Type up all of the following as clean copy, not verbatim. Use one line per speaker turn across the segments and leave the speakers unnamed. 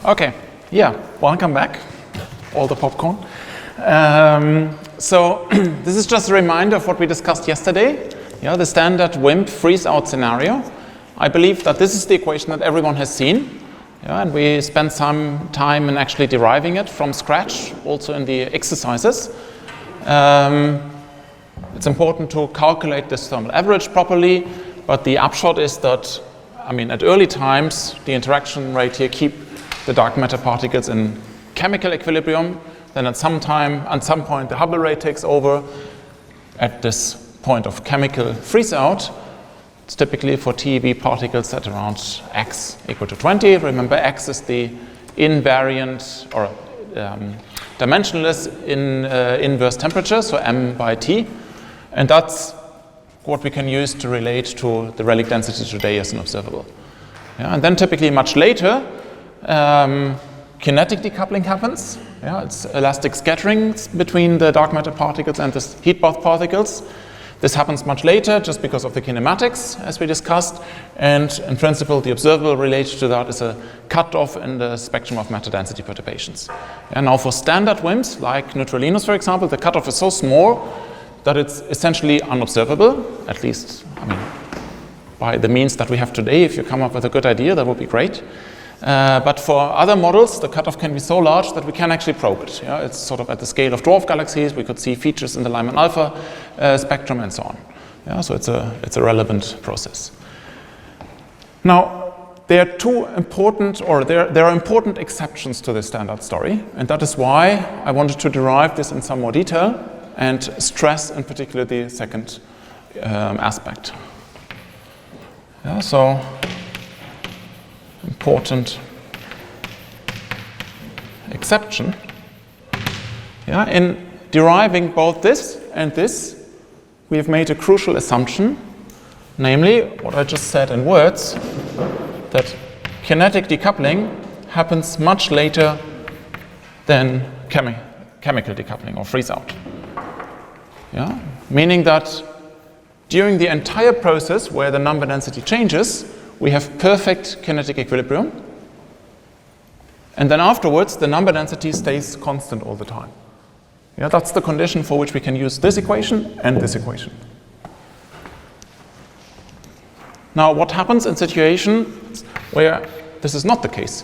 Okay, yeah, welcome back, all the popcorn. So this is just a reminder of what we discussed yesterday, the standard WIMP freeze-out scenario. I believe that this is the equation that everyone has seen, and we spent some time in actually deriving it from scratch, also in the exercises. It's important to calculate this thermal average properly, but the upshot is that, at early times, the interaction rate here keep the dark matter particles in chemical equilibrium. Then at some point, the Hubble rate takes over. At this point of chemical freeze-out, it's typically for TeV particles at around x equal to 20. Remember, x is the invariant or dimensionless inverse temperature, so m by t. And that's what we can use to relate to the relic density today as an observable. And then typically much later, kinetic decoupling happens. It's elastic scattering between the dark matter particles and the heat bath particles. This happens much later just because of the kinematics, as we discussed. And in principle, the observable related to that is a cutoff in the spectrum of matter density perturbations. And now for standard WIMPs, like neutralinos, for example, the cutoff is so small that it's essentially unobservable, at least, by the means that we have today. If you come up with a good idea, that would be great. But for other models, the cutoff can be so large that we can actually probe it. It's sort of at the scale of dwarf galaxies. We could see features in the Lyman alpha spectrum and so on. So it's a relevant process. Now, there are there are important exceptions to this standard story, and that is why I wanted to derive this in some more detail and stress in particular the second aspect. So important exception. In deriving both this and this, we have made a crucial assumption, namely what I just said in words, that kinetic decoupling happens much later than chemical decoupling or freeze-out. Meaning that during the entire process where the number density changes, we have perfect kinetic equilibrium, and then afterwards the number density stays constant all the time. That's the condition for which we can use this equation and this equation. Now, what happens in situations where this is not the case?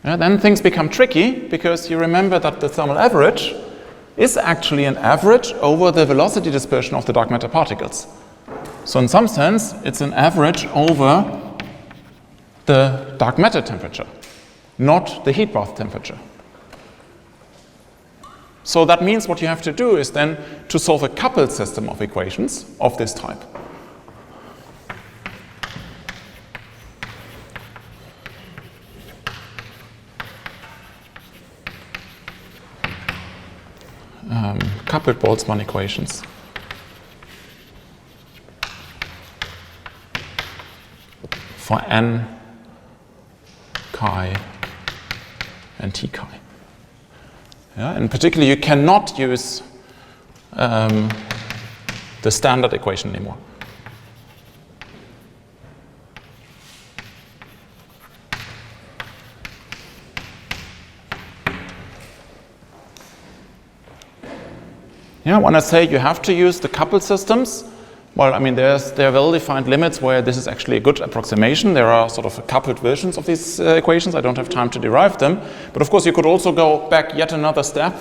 Then things become tricky, because you remember that the thermal average is actually an average over the velocity dispersion of the dark matter particles. So in some sense, it's an average over the dark matter temperature, not the heat bath temperature. So that means what you have to do is then to solve a coupled system of equations of this type. Coupled Boltzmann equations. For n chi and t chi. In particular, you cannot use the standard equation anymore. When I say you have to use the coupled systems, well, there are well-defined limits where this is actually a good approximation. There are sort of coupled versions of these equations. I don't have time to derive them. But of course, you could also go back yet another step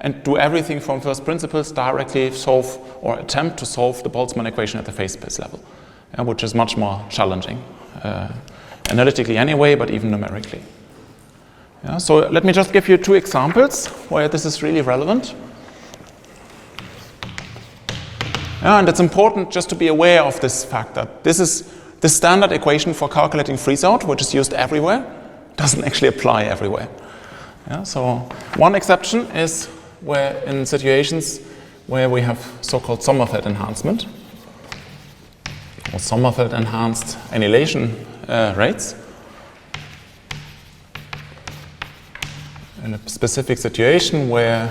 and do everything from first principles, directly solve or attempt to solve the Boltzmann equation at the phase space level, which is much more challenging, analytically anyway, but even numerically. So let me just give you two examples where this is really relevant. And it's important just to be aware of this fact that this standard equation for calculating freeze-out, which is used everywhere, doesn't actually apply everywhere. So one exception is where in situations where we have so-called Sommerfeld enhancement or Sommerfeld enhanced annihilation rates. In a specific situation where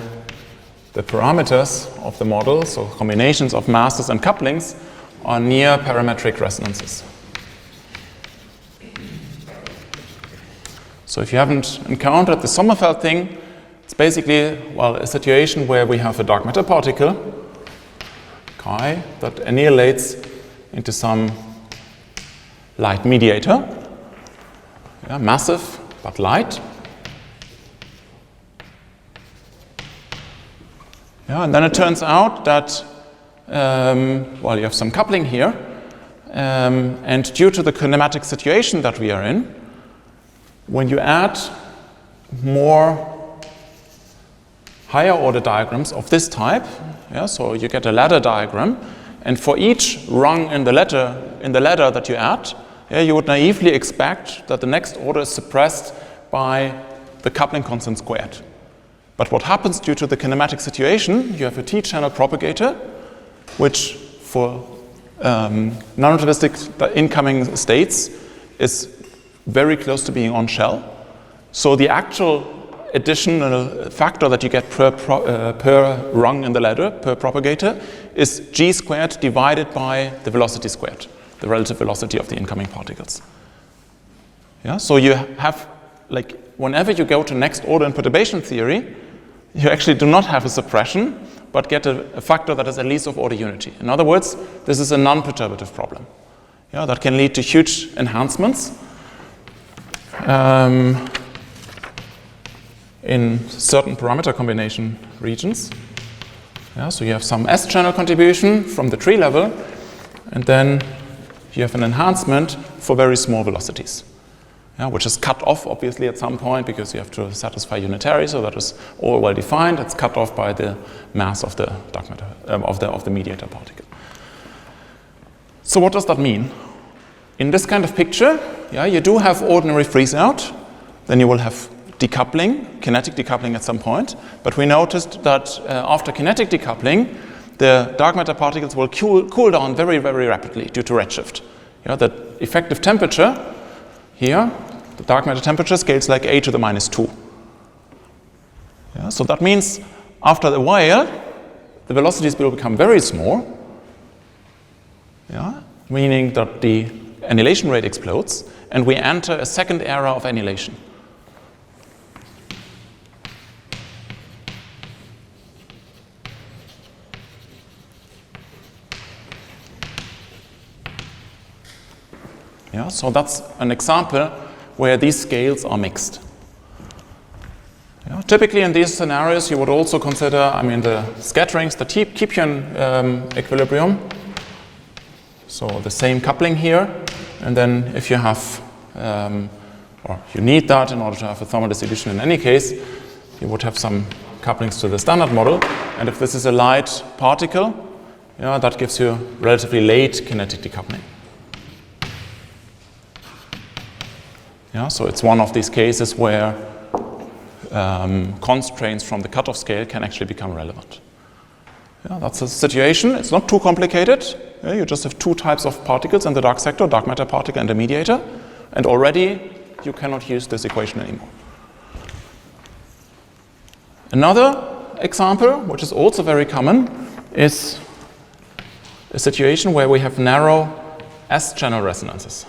the parameters of the model, so combinations of masses and couplings, are near parametric resonances. So if you haven't encountered the Sommerfeld thing, it's basically, well, a situation where we have a dark matter particle, chi, that annihilates into some light mediator, massive but light. And then it turns out that, well, you have some coupling here, and due to the kinematic situation that we are in, when you add more higher order diagrams of this type, so you get a ladder diagram, and for each rung in the ladder that you add, you would naively expect that the next order is suppressed by the coupling constant squared. But what happens due to the kinematic situation, you have a T-channel propagator, which for non-relativistic incoming states is very close to being on shell. So the actual additional factor that you get per rung in the ladder, per propagator, is g squared divided by the velocity squared, the relative velocity of the incoming particles. So you have, like, whenever you go to next order in perturbation theory, you actually do not have a suppression, but get a factor that is at least of order unity. In other words, this is a non-perturbative problem. That can lead to huge enhancements in certain parameter combination regions. So you have some S-channel contribution from the tree level, and then you have an enhancement for very small velocities, which is cut off obviously at some point because you have to satisfy unitary, so that is all well defined. It's cut off by the mass of the dark matter of the mediator particle. So what does that mean? In this kind of picture, you do have ordinary freeze out, then you will have decoupling, kinetic decoupling at some point, but we noticed that after kinetic decoupling, the dark matter particles will cool down very, very rapidly due to redshift. The effective temperature here, the dark matter temperature scales like a to the minus 2. So that means after a while, the velocities will become very small, meaning that the annihilation rate explodes, and we enter a second era of annihilation. So that's an example where these scales are mixed. Typically in these scenarios, you would also consider, the scatterings, the Kippian equilibrium. So the same coupling here, and then if you have, or you need that in order to have a thermal distribution in any case, you would have some couplings to the standard model. And if this is a light particle, that gives you relatively late kinetic decoupling. So it's one of these cases where constraints from the cutoff scale can actually become relevant. That's a situation. It's not too complicated. You just have two types of particles in the dark sector, dark matter particle and a mediator, and already you cannot use this equation anymore. Another example, which is also very common, is a situation where we have narrow S-channel resonances.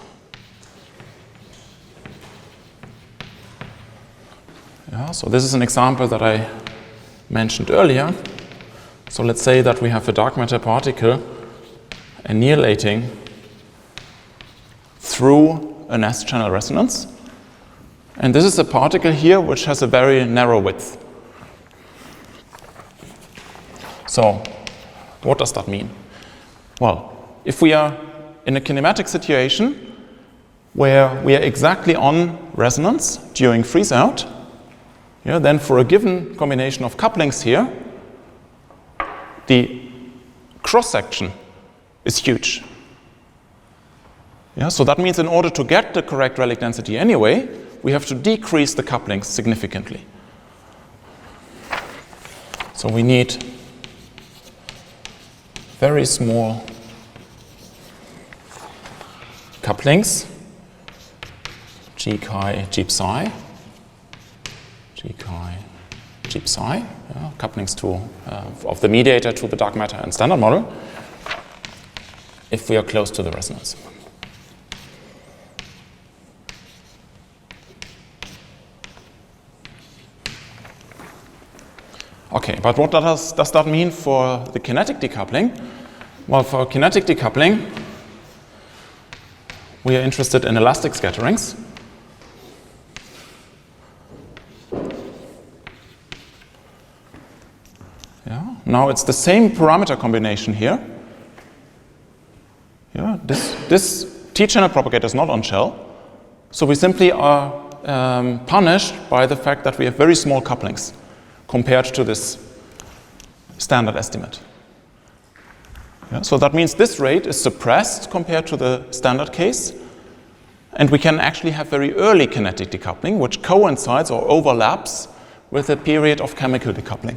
So this is an example that I mentioned earlier. So let's say that we have a dark matter particle annihilating through an S-channel resonance. And this is a particle here which has a very narrow width. So what does that mean? Well, if we are in a kinematic situation where we are exactly on resonance during freeze out, then for a given combination of couplings here, the cross-section is huge. So that means in order to get the correct Rayleigh density anyway, we have to decrease the couplings significantly. So we need very small couplings, g chi, g psi, g chi, g psi, couplings to of the mediator to the dark matter and standard model, if we are close to the resonance. Okay, but what does that mean for the kinetic decoupling? Well, for kinetic decoupling, we are interested in elastic scatterings. Yeah. Now it's the same parameter combination here. Yeah, this T-channel propagator is not on shell, so we simply are punished by the fact that we have very small couplings compared to this standard estimate. Yeah, so that means this rate is suppressed compared to the standard case, and we can actually have very early kinetic decoupling, which coincides or overlaps with a period of chemical decoupling.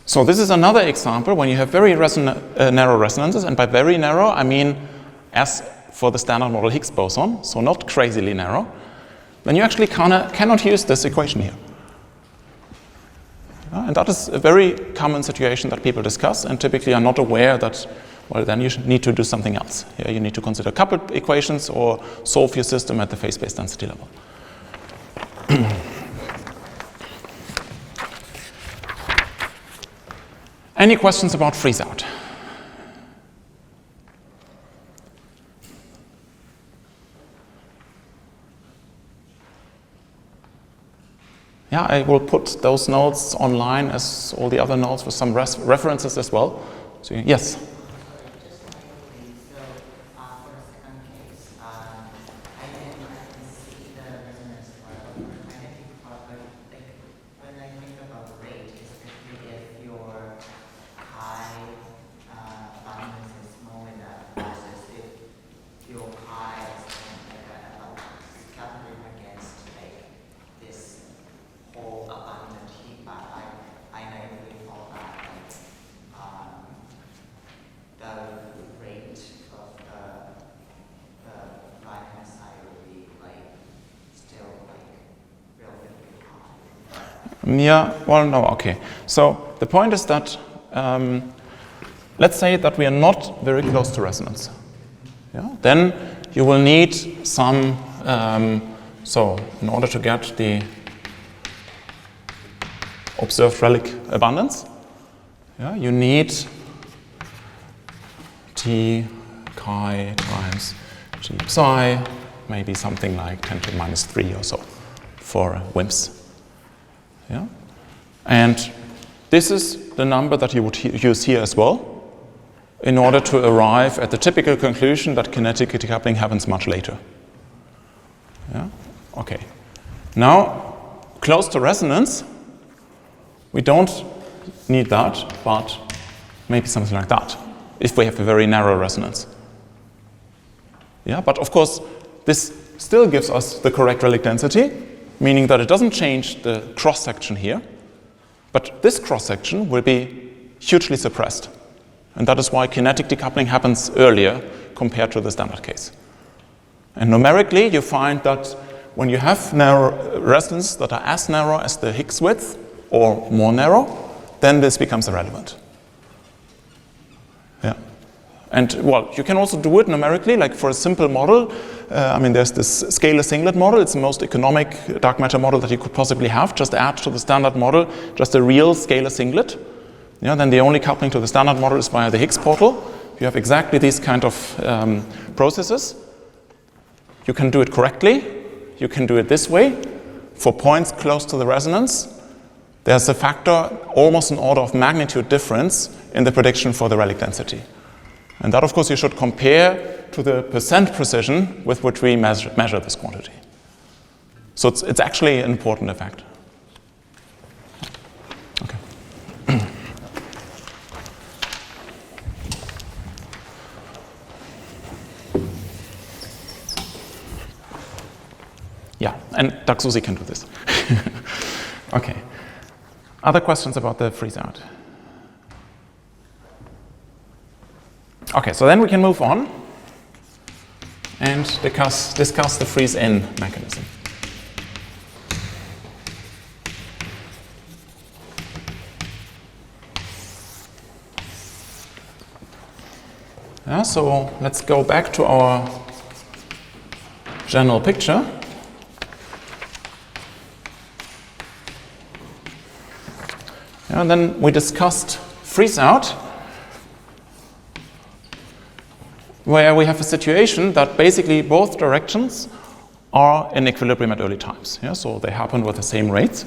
So this is another example when you have very narrow resonances, and by very narrow I mean as for the standard model Higgs boson, so not crazily narrow, then you actually cannot use this equation here. And that is a very common situation that people discuss and typically are not aware that, well, then you need to do something else. Yeah, you need to consider coupled equations or solve your system at the phase-space density level. Any questions about freeze-out? Yeah, I will put those notes online as all the other notes with some references as well. So, yes? Yeah, well, no, okay. So the point is that, let's say that we are not very close to resonance. Yeah? Then you will need some, so in order to get the observed relic abundance, yeah, you need T chi times G psi, maybe something like 10 to the minus 3 or so for WIMPs. Yeah? And this is the number that you would use here as well in order to arrive at the typical conclusion that kinetic decoupling happens much later. Yeah? Okay. Now, close to resonance, we don't need that, but maybe something like that, if we have a very narrow resonance. Yeah? But of course, this still gives us the correct relic density, meaning that it doesn't change the cross-section here, but this cross-section will be hugely suppressed. And that is why kinetic decoupling happens earlier compared to the standard case. And numerically, you find that when you have narrow resonances that are as narrow as the Higgs width or more narrow, then this becomes irrelevant. Yeah. And well, you can also do it numerically, like for a simple model. I mean, there's this scalar singlet model. It's the most economic dark matter model that you could possibly have. Just add to the standard model just a real scalar singlet. Yeah, then the only coupling to the standard model is via the Higgs portal. You have exactly these kind of processes. You can do it correctly. You can do it this way. For points close to the resonance, there's a factor, almost an order of magnitude difference in the prediction for the relic density. And that, of course, you should compare to the percent precision with which we measure this quantity. So it's actually an important effect. Okay. Yeah, and Daxusi can do this. Okay. Other questions about the freeze-out? Okay, so then we can move on and discuss the freeze-in mechanism. Yeah, so let's go back to our general picture. Yeah, and then we discussed freeze out, where we have a situation that basically both directions are in equilibrium at early times. Yeah, so they happen with the same rates.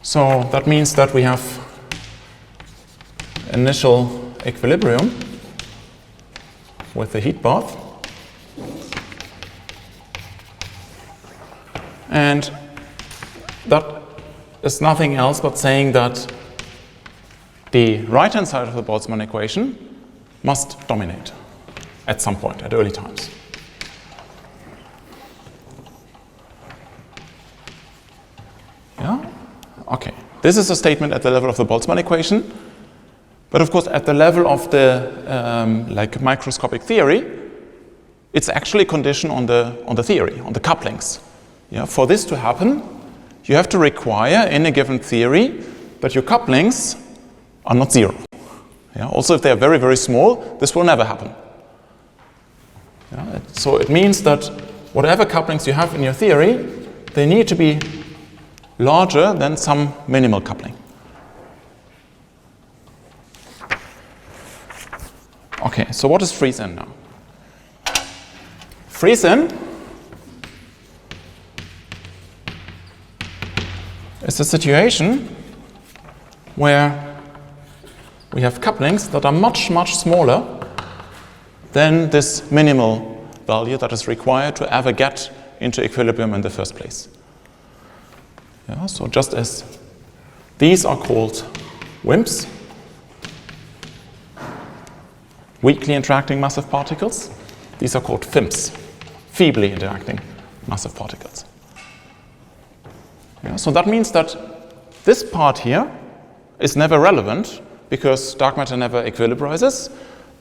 So that means that we have initial equilibrium with the heat bath. And that is nothing else but saying that the right-hand side of the Boltzmann equation must dominate at some point, at early times. Yeah? Okay. This is a statement at the level of the Boltzmann equation. But of course, at the level of the like microscopic theory, it's actually a condition on the theory, on the couplings. Yeah? For this to happen, you have to require in a given theory that your couplings are not zero. Yeah? Also, if they are very, very small, this will never happen. Yeah? So it means that whatever couplings you have in your theory, they need to be larger than some minimal coupling. Okay, so what is freeze-in now? Freeze-in is a situation where we have couplings that are much, much smaller than this minimal value that is required to ever get into equilibrium in the first place. Yeah, so just as these are called WIMPs, weakly interacting massive particles, these are called FIMPs, feebly interacting massive particles. Yeah, so that means that this part here is never relevant because dark matter never equilibrizes.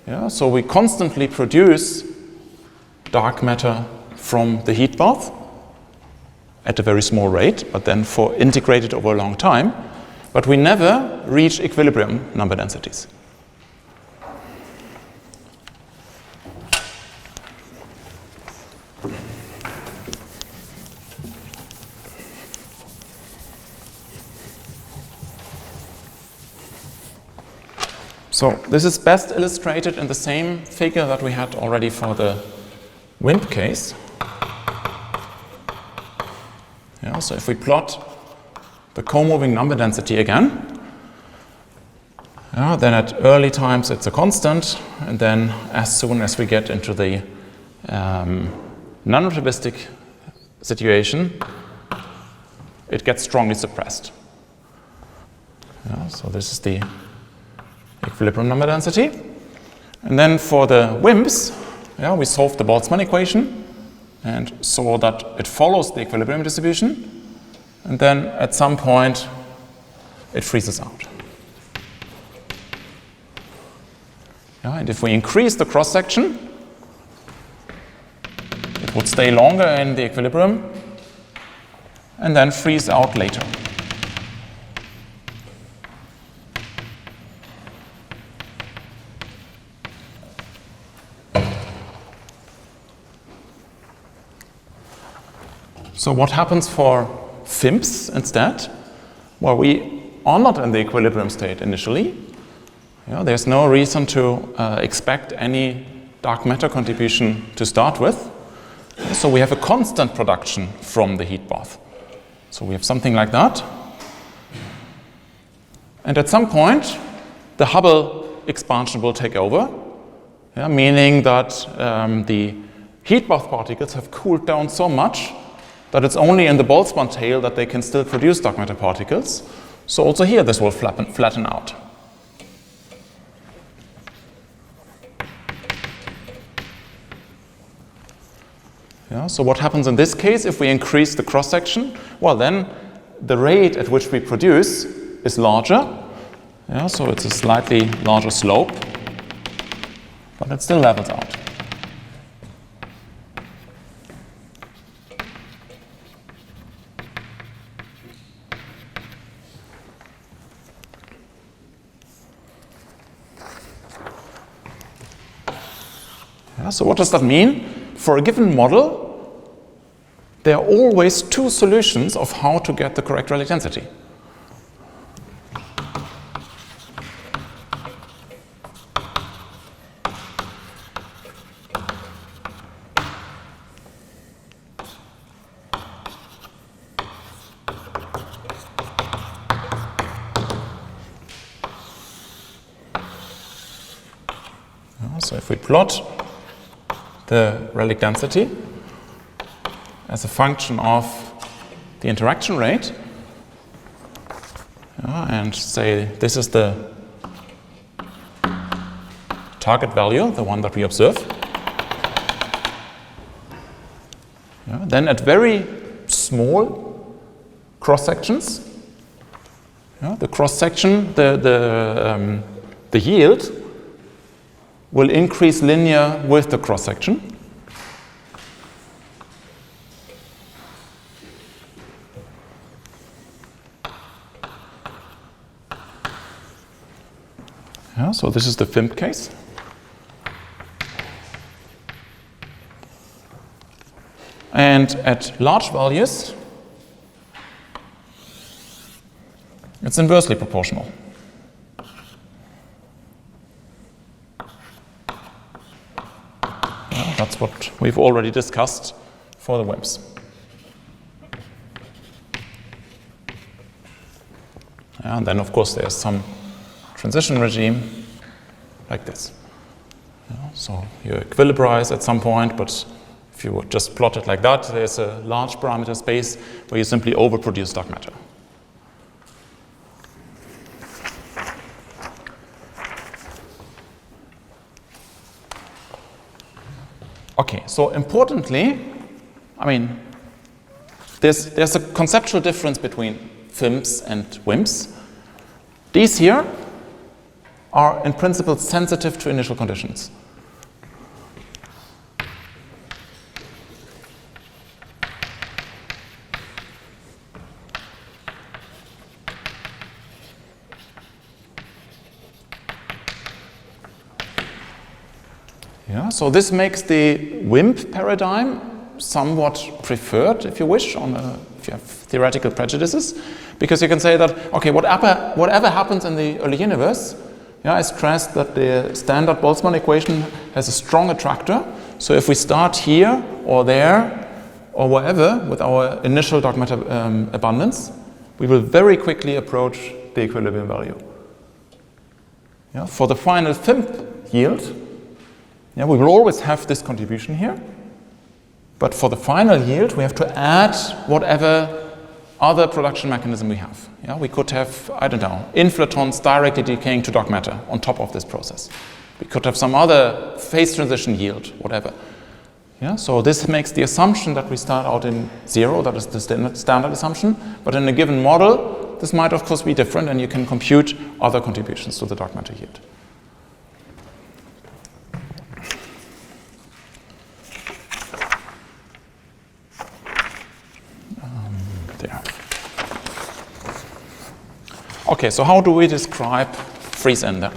Yeah, so we constantly produce dark matter from the heat bath at a very small rate, but then for integrated over a long time. But we never reach equilibrium number densities. So this is best illustrated in the same figure that we had already for the WIMP case. Yeah, so if we plot the co-moving number density again, then at early times it's a constant, and then as soon as we get into the non-relativistic situation, it gets strongly suppressed. Yeah, so this is the equilibrium number density. And then for the WIMPs, we solved the Boltzmann equation and saw that it follows the equilibrium distribution. And then at some point, it freezes out. Yeah, and if we increase the cross-section, it would stay longer in the equilibrium and then freeze out later. So what happens for FIMPs instead? Well, we are not in the equilibrium state initially. Yeah, there's no reason to expect any dark matter contribution to start with. So we have a constant production from the heat bath. So we have something like that. And at some point, the Hubble expansion will take over, meaning that the heat bath particles have cooled down so much that it's only in the Boltzmann tail that they can still produce dark matter particles. So also here this will flatten out. Yeah, so what happens in this case if we increase the cross-section? Well, then the rate at which we produce is larger. Yeah, so it's a slightly larger slope, but it still levels out. Yeah, so what does that mean? For a given model, there are always two solutions of how to get the correct relic density. So if we plot the relic density as a function of the interaction rate, and say this is the target value, the one that we observe, then at very small cross sections, the cross section, the yield will increase linear with the cross section. So this is the FIMP case. And at large values, it's inversely proportional. That's what we've already discussed for the WIMPs. And then, of course, there's some transition regime like this. So you equilibrize at some point, but if you would just plot it like that, there's a large parameter space where you simply overproduce dark matter. Okay, so importantly, I mean, there's a conceptual difference between FIMPs and WIMPs. These here are in principle sensitive to initial conditions. So this makes the WIMP paradigm somewhat preferred, if you wish, if you have theoretical prejudices, because you can say that, okay, whatever happens in the early universe, I stressed that the standard Boltzmann equation has a strong attractor. So if we start here or there or wherever with our initial dark matter abundance, we will very quickly approach the equilibrium value. For the final FIMP yield, we will always have this contribution here, but for the final yield, we have to add whatever other production mechanism we have. We could have, I don't know, inflatons directly decaying to dark matter on top of this process. We could have some other phase transition yield, whatever. So this makes the assumption that we start out in 0, that is the standard assumption, but in a given model, this might of course be different, and you can compute other contributions to the dark matter yield. Okay, so how do we describe Friese-Ende?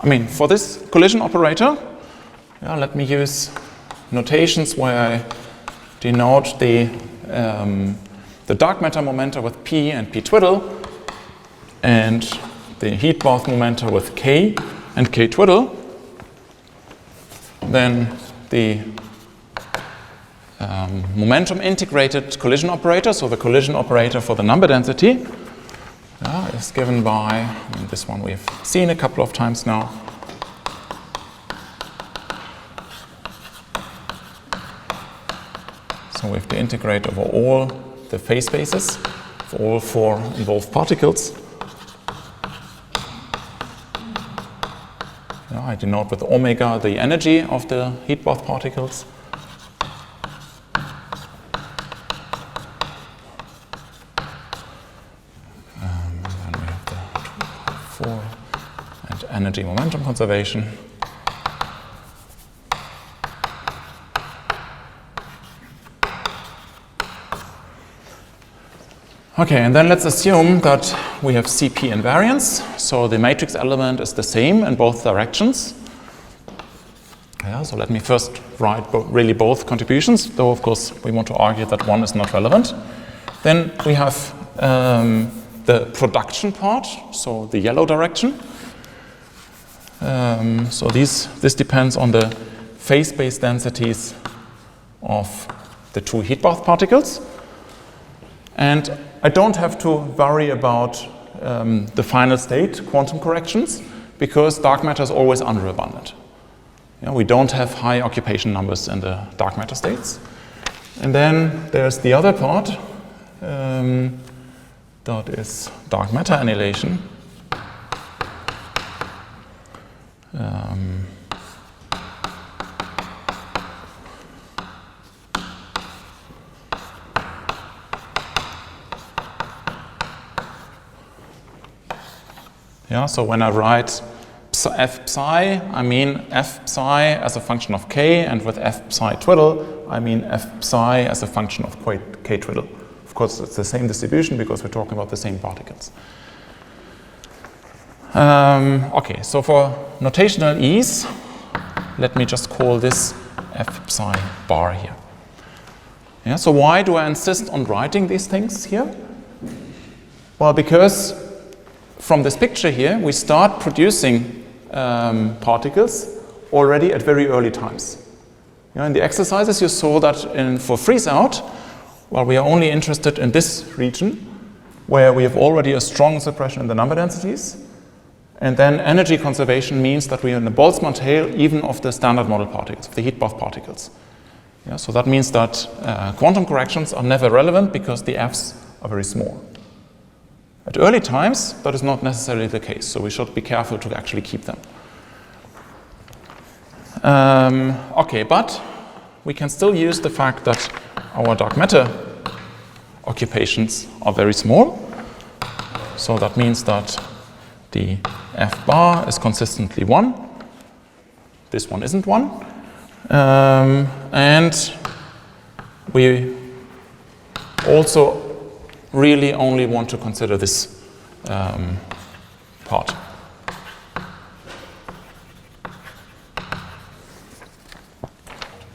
I mean, for this collision operator, let me use notations where I denote the dark matter momenta with P and P twiddle, and the heat bath momenta with K and K twiddle. Then the momentum integrated collision operator, so the collision operator for the number density, is given by, this one we've seen a couple of times now. So we have to integrate over all the phase spaces for all 4 involved particles. I denote with omega the energy of the heat bath particles. Then we have the 4 and energy momentum conservation. Okay, and then let's assume that we have CP invariance, so the matrix element is the same in both directions. Yeah, so let me first write really both contributions, though of course we want to argue that one is not relevant. Then we have the production part, so the yellow direction. So this depends on the phase-space densities of the two heat bath particles. And I don't have to worry about the final state quantum corrections because dark matter is always underabundant. Yeah, we don't have high occupation numbers in the dark matter states. And then there's the other part, that is dark matter annihilation. Yeah, so when I write f psi, I mean f psi as a function of k, and with f psi twiddle, I mean f psi as a function of k twiddle. Of course, it's the same distribution because we're talking about the same particles. Okay, so for notational ease, let me just call this f psi bar here. Yeah, so why do I insist on writing these things here? Well, because from this picture here, we start producing particles already at very early times. You know, in the exercises, you saw that for freeze-out, well, we are only interested in this region where we have already a strong suppression in the number densities. And then energy conservation means that we are in the Boltzmann tail even of the standard model particles, of the heat bath particles. Yeah, so that means that quantum corrections are never relevant because the Fs are very small. At early times, that is not necessarily the case, so we should be careful to actually keep them. Okay, but we can still use the fact that our dark matter occupations are very small. So that means that the F bar is consistently 1. This one isn't 1. And we also really only want to consider this part.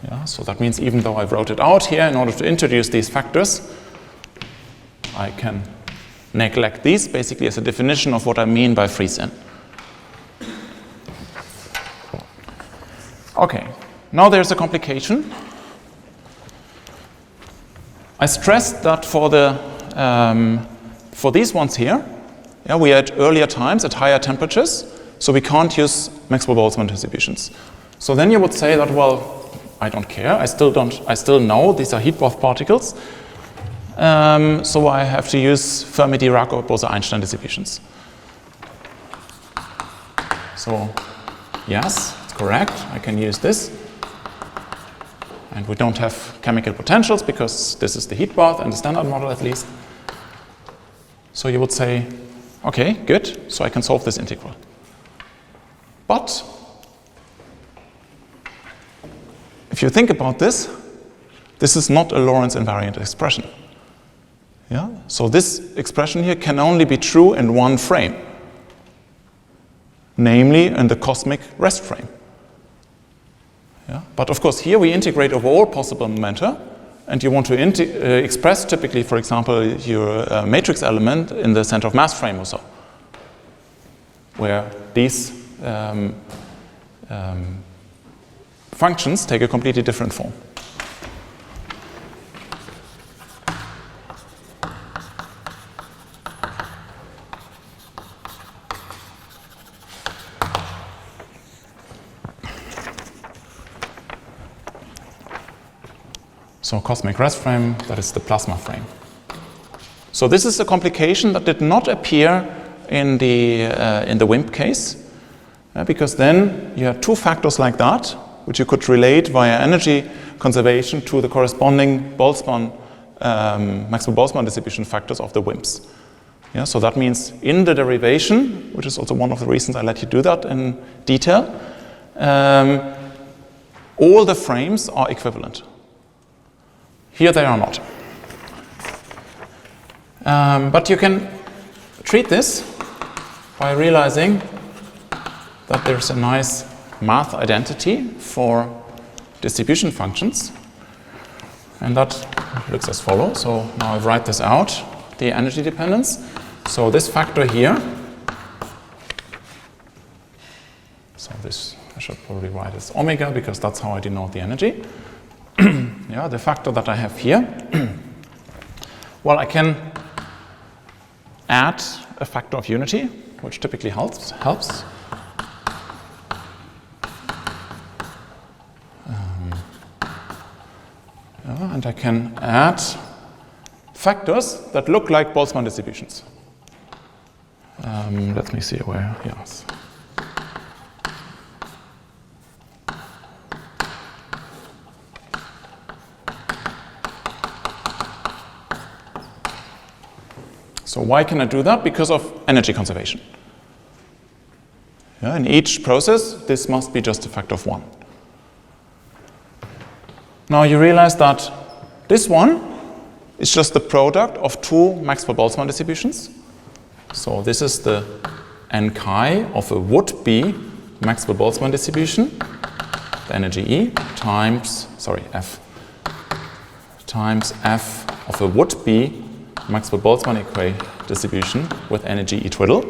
Yeah, so that means even though I wrote it out here in order to introduce these factors, I can neglect these basically as a definition of what I mean by freeze-in. Okay, now there's a complication. I stressed that for these ones here, yeah, we are at earlier times, at higher temperatures, so we can't use Maxwell-Boltzmann distributions. So then you would say that, well, I don't care. I still know these are heat bath particles. So I have to use Fermi-Dirac or Bose-Einstein distributions. So yes, it's correct. I can use this. And we don't have chemical potentials because this is the heat bath and the standard model at least. So you would say, okay, good. So I can solve this integral. But if you think about this, this is not a Lorentz invariant expression. Yeah? So this expression here can only be true in one frame, namely in the cosmic rest frame. Yeah? But of course, here we integrate over all possible momenta, and you want to express typically, for example, your matrix element in the center of mass frame or so, where these functions take a completely different form. So cosmic rest frame, that is the plasma frame. So this is a complication that did not appear in the WIMP case, because then you have two factors like that, which you could relate via energy conservation to the corresponding Boltzmann, Maxwell-Boltzmann distribution factors of the WIMPs. Yeah, so that means in the derivation, which is also one of the reasons I let you do that in detail, all the frames are equivalent. Here they are not. But you can treat this by realizing that there's a nice math identity for distribution functions. And that looks as follows. So now I write this out, the energy dependence. So this factor here, so this I should probably write as omega because that's how I denote the energy. Yeah, the factor that I have here. Well, I can add a factor of unity, which typically helps. And I can add factors that look like Boltzmann distributions. Let me see where, yes. So why can I do that? Because of energy conservation. Yeah, in each process, this must be just a factor of 1. Now you realize that this one is just the product of 2 Maxwell-Boltzmann distributions. So this is the n chi of a would-be Maxwell-Boltzmann distribution, the energy E, times f of a would-be Maxwell-Boltzmann distribution with energy E twiddle.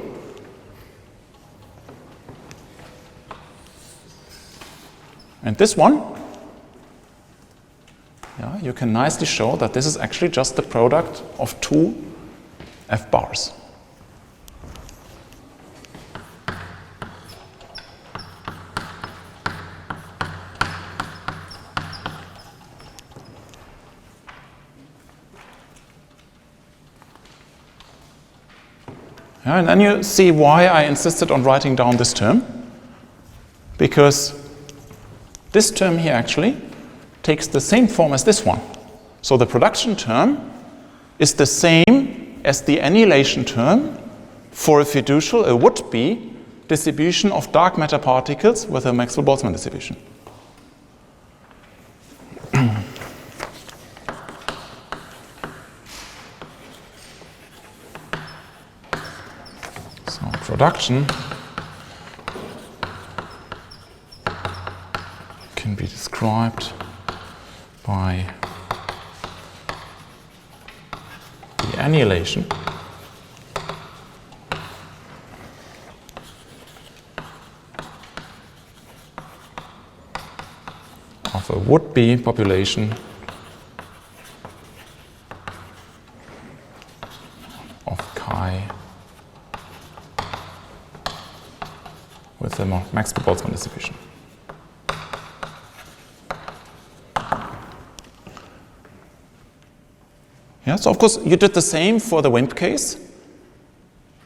And this one, yeah, you can nicely show that this is actually just the product of 2 F bars. Yeah, and then you see why I insisted on writing down this term. Because this term here actually takes the same form as this one. So the production term is the same as the annihilation term for a fiducial, a would-be distribution of dark matter particles with a Maxwell-Boltzmann distribution. So production can be described by the annihilation of a would-be population of chi with a Maxwell-Boltzmann distribution. Yeah, so of course you did the same for the WIMP case.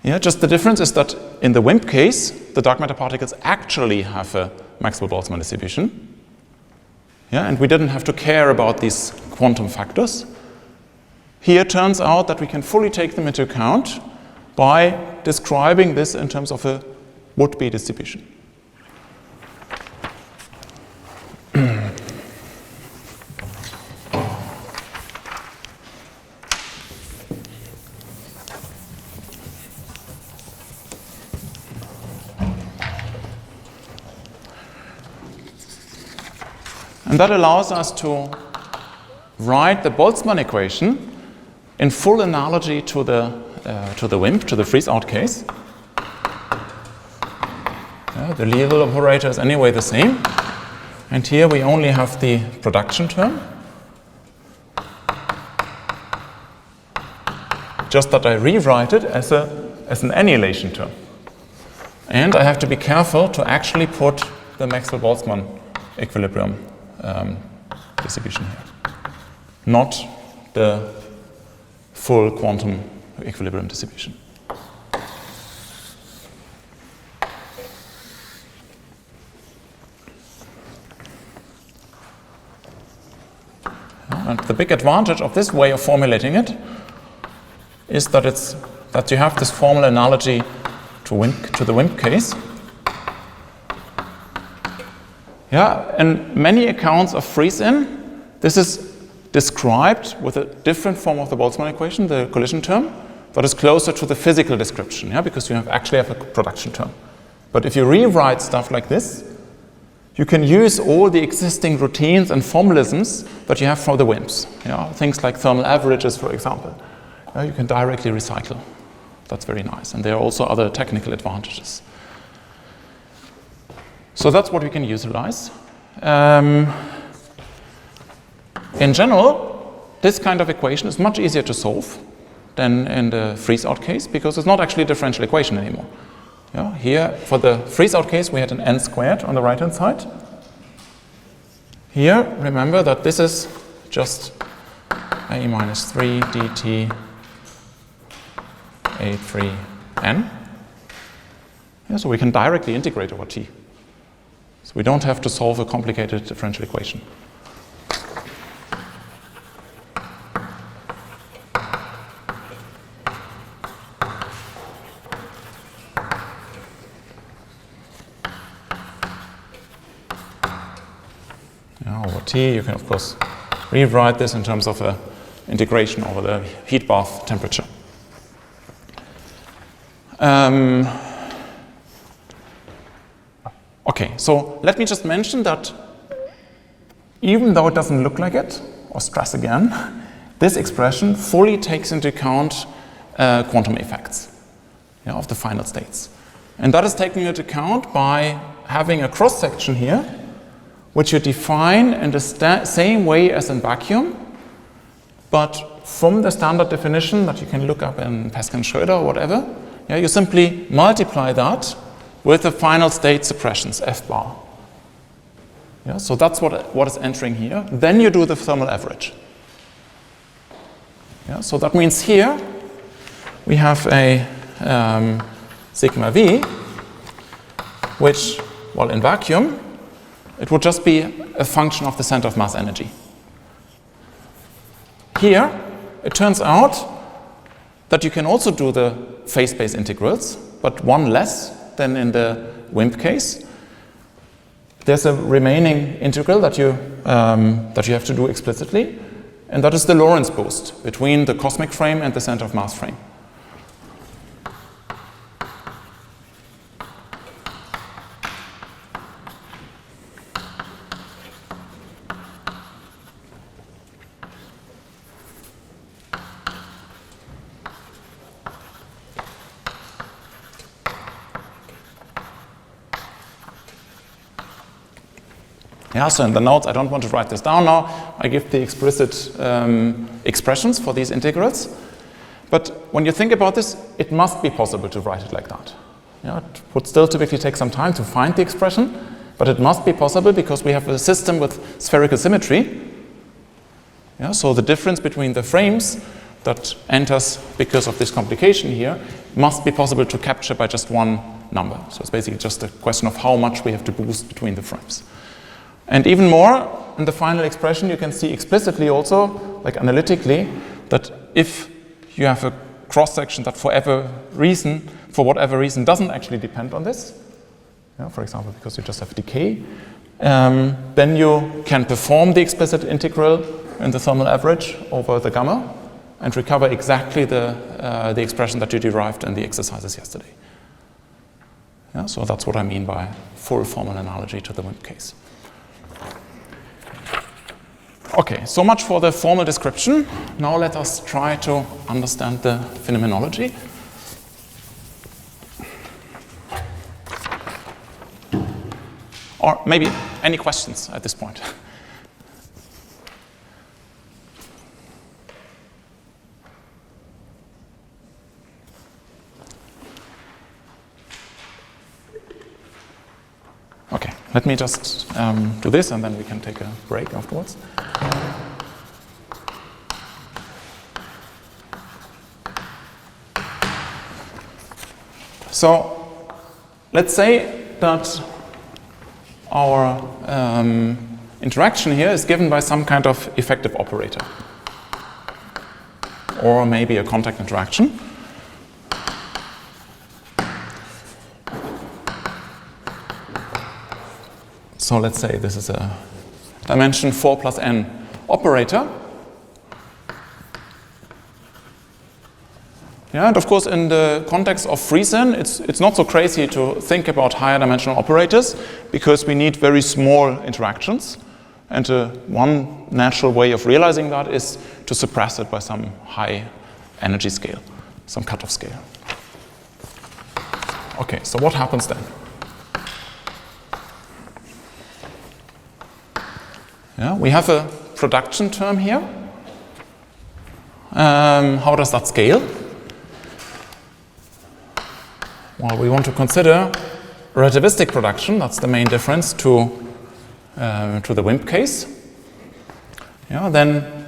Yeah, just the difference is that in the WIMP case, the dark matter particles actually have a Maxwell-Boltzmann distribution. Yeah, and we didn't have to care about these quantum factors. Here it turns out that we can fully take them into account by describing this in terms of a would-be distribution. And that allows us to write the Boltzmann equation in full analogy to the WIMP, to the freeze-out case. The Liouville operator is anyway the same. And here we only have the production term. Just that I rewrite it as an annihilation term. And I have to be careful to actually put the Maxwell-Boltzmann equilibrium distribution here, not the full quantum equilibrium distribution. And the big advantage of this way of formulating it is that you have this formal analogy to the WIMP case. Yeah, in many accounts of freeze-in, this is described with a different form of the Boltzmann equation, the collision term. that is closer to the physical description, yeah, because you actually have a production term. But if you rewrite stuff like this, you can use all the existing routines and formalisms that you have for the WIMPs. Yeah? Things like thermal averages, for example. You can directly recycle. That's very nice. And there are also other technical advantages. So that's what we can utilize. In general, this kind of equation is much easier to solve than in the freeze-out case, because it's not actually a differential equation anymore. Yeah, here, for the freeze-out case, we had an n squared on the right-hand side. Here, remember that this is just a minus 3 dt a3n. Yeah, so we can directly integrate over t. So we don't have to solve a complicated differential equation. Over T, you can of course rewrite this in terms of an integration over the heat bath temperature. Okay, so let me just mention that even though it doesn't look like it, or stress again, this expression fully takes into account quantum effects, yeah, of the final states. And that is taken into account by having a cross-section here, which you define in the same way as in vacuum, but from the standard definition that you can look up in Pascal-Schroeder or whatever, yeah, you simply multiply that with the final state suppressions, F bar. Yeah, so that's what is entering here. Then you do the thermal average. Yeah, so that means here we have a sigma V, which, well, in vacuum, it would just be a function of the center of mass energy. Here, it turns out that you can also do the phase space integrals, but one less than in the WIMP case. There's a remaining integral that you have to do explicitly, and that is the Lorentz boost between the cosmic frame and the center of mass frame. Yeah, so in the notes, I don't want to write this down now. I give the explicit expressions for these integrals. But when you think about this, it must be possible to write it like that. Yeah, it would still typically take some time to find the expression, but it must be possible because we have a system with spherical symmetry. Yeah, so the difference between the frames that enters because of this complication here must be possible to capture by just one number. So it's basically just a question of how much we have to boost between the frames. And even more, in the final expression, you can see explicitly also, like analytically, that if you have a cross-section that for whatever reason, doesn't actually depend on this, yeah, for example, because you just have decay, then you can perform the explicit integral in the thermal average over the gamma and recover exactly the expression that you derived in the exercises yesterday. Yeah, so that's what I mean by full formal analogy to the WIMP case. Okay, so much for the formal description. Now let us try to understand the phenomenology. Or maybe any questions at this point? Okay, let me just do this and then we can take a break afterwards. So let's say that our interaction here is given by some kind of effective operator, or maybe a contact interaction. So let's say this is a dimension 4 plus n operator. Yeah, and of course, in the context of FreeSyn, it's not so crazy to think about higher dimensional operators because we need very small interactions. And one natural way of realizing that is to suppress it by some high energy scale, some cutoff scale. Okay, so what happens then? Yeah, we have a production term here. How does that scale? Well, we want to consider relativistic production. That's the main difference to the WIMP case. Yeah, then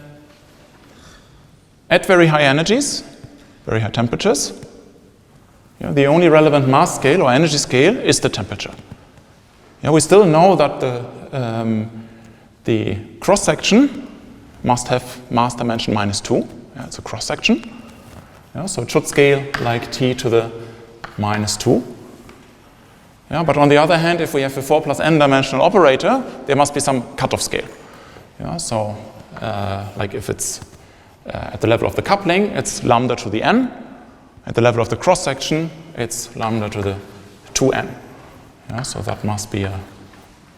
at very high energies, very high temperatures, the only relevant mass scale or energy scale is the temperature. Yeah, we still know that the cross-section must have mass dimension -2. Yeah, it's a cross-section. Yeah, so it should scale like t to the -2. Yeah, but on the other hand, if we have a 4 plus n dimensional operator, there must be some cutoff scale. Yeah, so like if it's at the level of the coupling, it's lambda to the n. At the level of the cross-section, it's lambda to the 2n. Yeah, so that must be a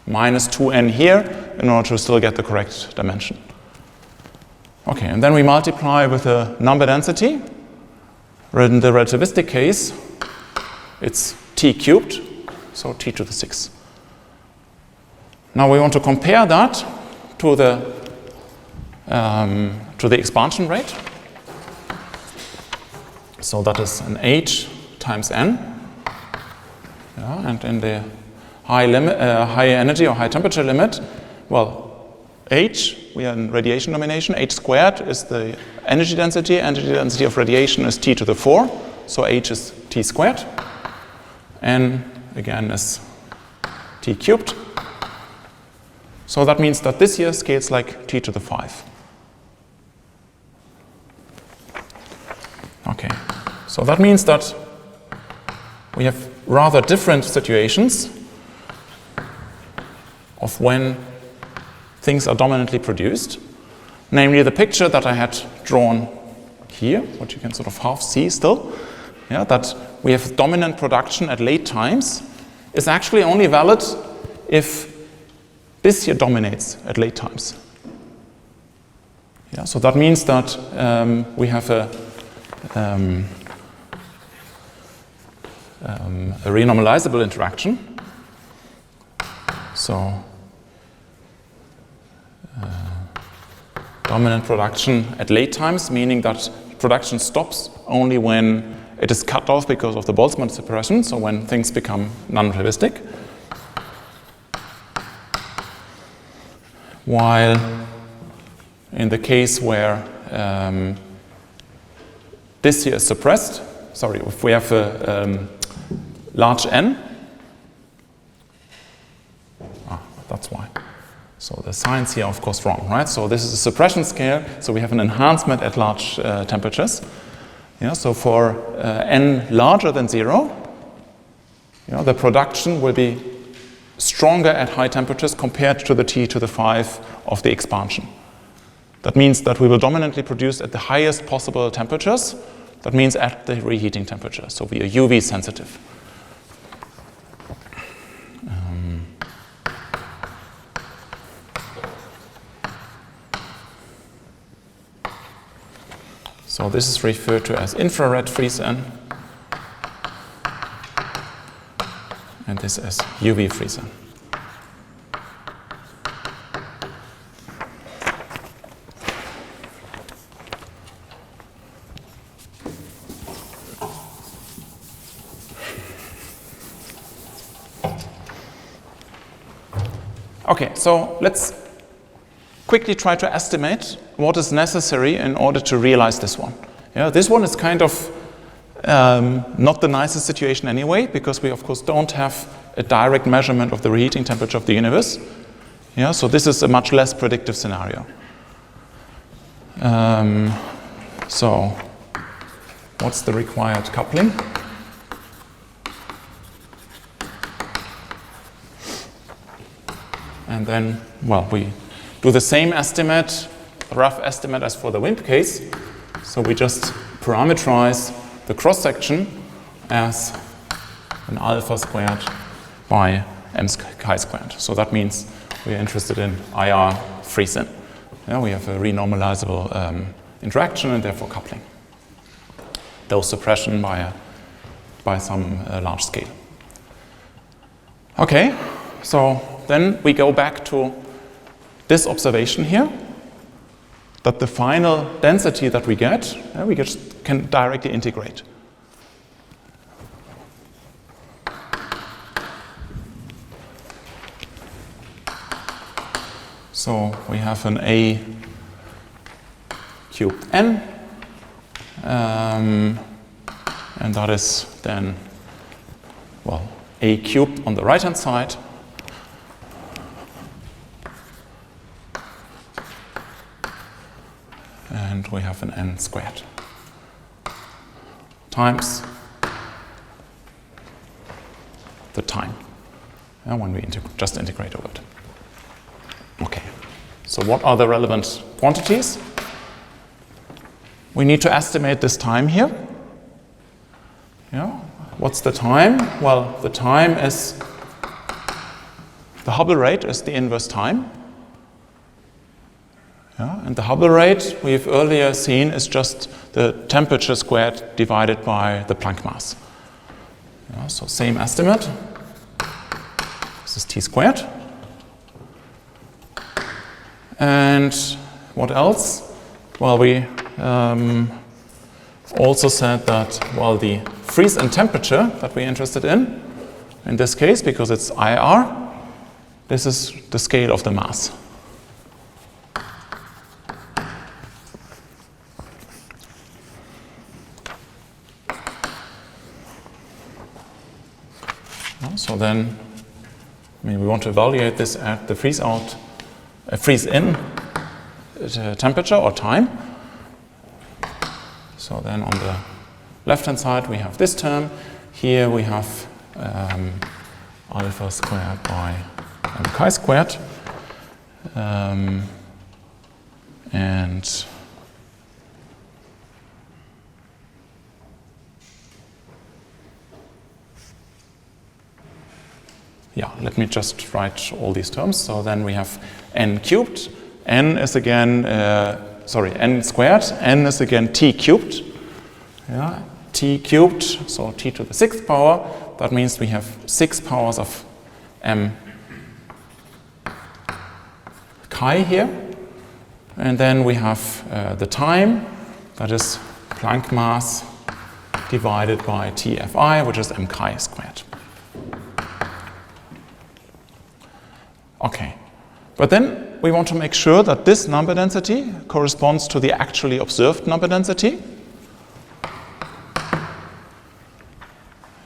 -2n here in order to still get the correct dimension. Okay, and then we multiply with a number density. In the relativistic case, it's t cubed, so t to the 6. Now we want to compare that to the expansion rate. So that is an h times n. Yeah, and in the high energy or high temperature limit, well, h, we are in radiation domination, h squared is the energy density of radiation is t to the 4, so h is t squared. N, again, is t cubed. So that means that this here scales like t to the 5. Okay, so that means that we have rather different situations of when things are dominantly produced. Namely, the picture that I had drawn here, what you can sort of half see still, yeah, that we have dominant production at late times, is actually only valid if this here dominates at late times. Yeah, so that means that we have a renormalizable interaction. So dominant production at late times, meaning that production stops only when it is cut off because of the Boltzmann suppression, so when things become non-relativistic. While in the case where this here is suppressed, if we have a large n, that's why. So the signs here are of course wrong, right? So this is a suppression scale, so we have an enhancement at large temperatures. Yeah, so for n larger than 0, the production will be stronger at high temperatures compared to the t to the 5 of the expansion. That means that we will dominantly produce at the highest possible temperatures. That means at the reheating temperature. So we are UV sensitive. So this is referred to as infrared FreeSyn, and this as UV FreeSyn. Okay, so let's quickly try to estimate what is necessary in order to realize this one. Yeah, this one is kind of not the nicest situation anyway, because we of course don't have a direct measurement of the reheating temperature of the universe. Yeah, so this is a much less predictive scenario. So what's the required coupling? And then, well, we do the same estimate, rough estimate as for the WIMP case. So we just parameterize the cross-section as an alpha squared by m chi squared. So that means we are interested in IR free-sin. Yeah, we have a renormalizable interaction and therefore coupling. Dose suppression by some large scale. Okay, so then we go back to this observation here, that the final density that we get, we just can directly integrate. So we have an A cubed n, and that is then, well, A cubed on the right-hand side, and we have an n squared times the time, when we just integrate over it. Okay, so what are the relevant quantities? We need to estimate this time here. Yeah. What's the time? Well, the time is, the Hubble rate is the inverse time. Yeah, and the Hubble rate we've earlier seen is just the temperature squared divided by the Planck mass. Yeah, so same estimate. This is T squared. And what else? Well, we also said that, well, the freeze-in temperature that we're interested in this case, because it's IR, this is the scale of the mass. So then, I mean, we want to evaluate this at the freeze-in temperature or time. So then on the left-hand side we have this term. Here we have alpha squared by m chi squared. And yeah, let me just write all these terms. So then we have n cubed. N is again, n squared. N is again t cubed. Yeah, t cubed, so t to the 6th power. That means we have 6 powers of m chi here. And then we have the time, that is Planck mass divided by TFI, which is m chi squared. Okay, but then we want to make sure that this number density corresponds to the actually observed number density.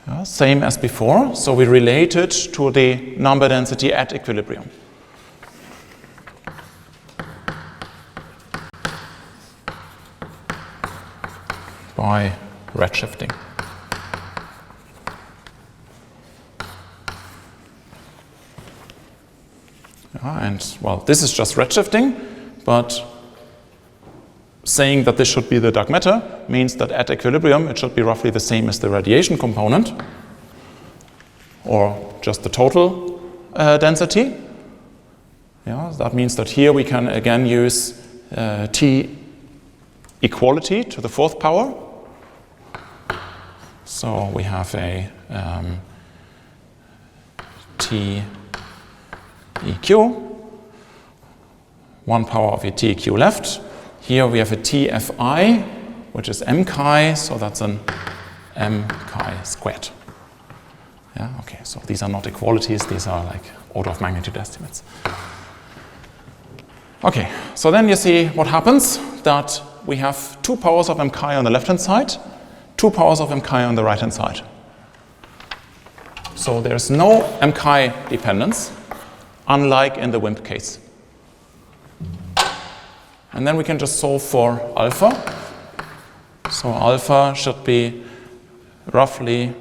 Yeah, same as before, so we relate it to the number density at equilibrium. By redshifting. And well, this is just redshifting, but saying that this should be the dark matter means that at equilibrium it should be roughly the same as the radiation component, or just the total density. Yeah, that means that here we can again use T equality to the 4th power. So we have a T EQ, 1 power of a TEQ left. Here we have a TFI, which is m chi, so that's an m chi squared. Yeah, okay, so these are not equalities, these are like order of magnitude estimates. Okay, so then you see what happens, that we have 2 powers of m chi on the left-hand side, 2 powers of m chi on the right-hand side. So there's no m chi dependence, unlike in the WIMP case. And then we can just solve for alpha. So alpha should be roughly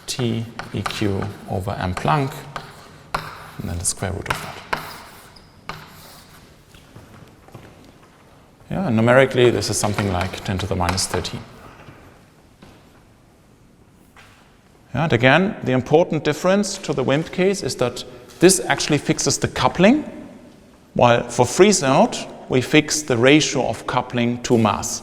T EQ over m Planck, and then the square root of that. Yeah, and numerically this is something like 10 to the minus 13. And again, the important difference to the WIMP case is that this actually fixes the coupling, while for freeze out, we fix the ratio of coupling to mass.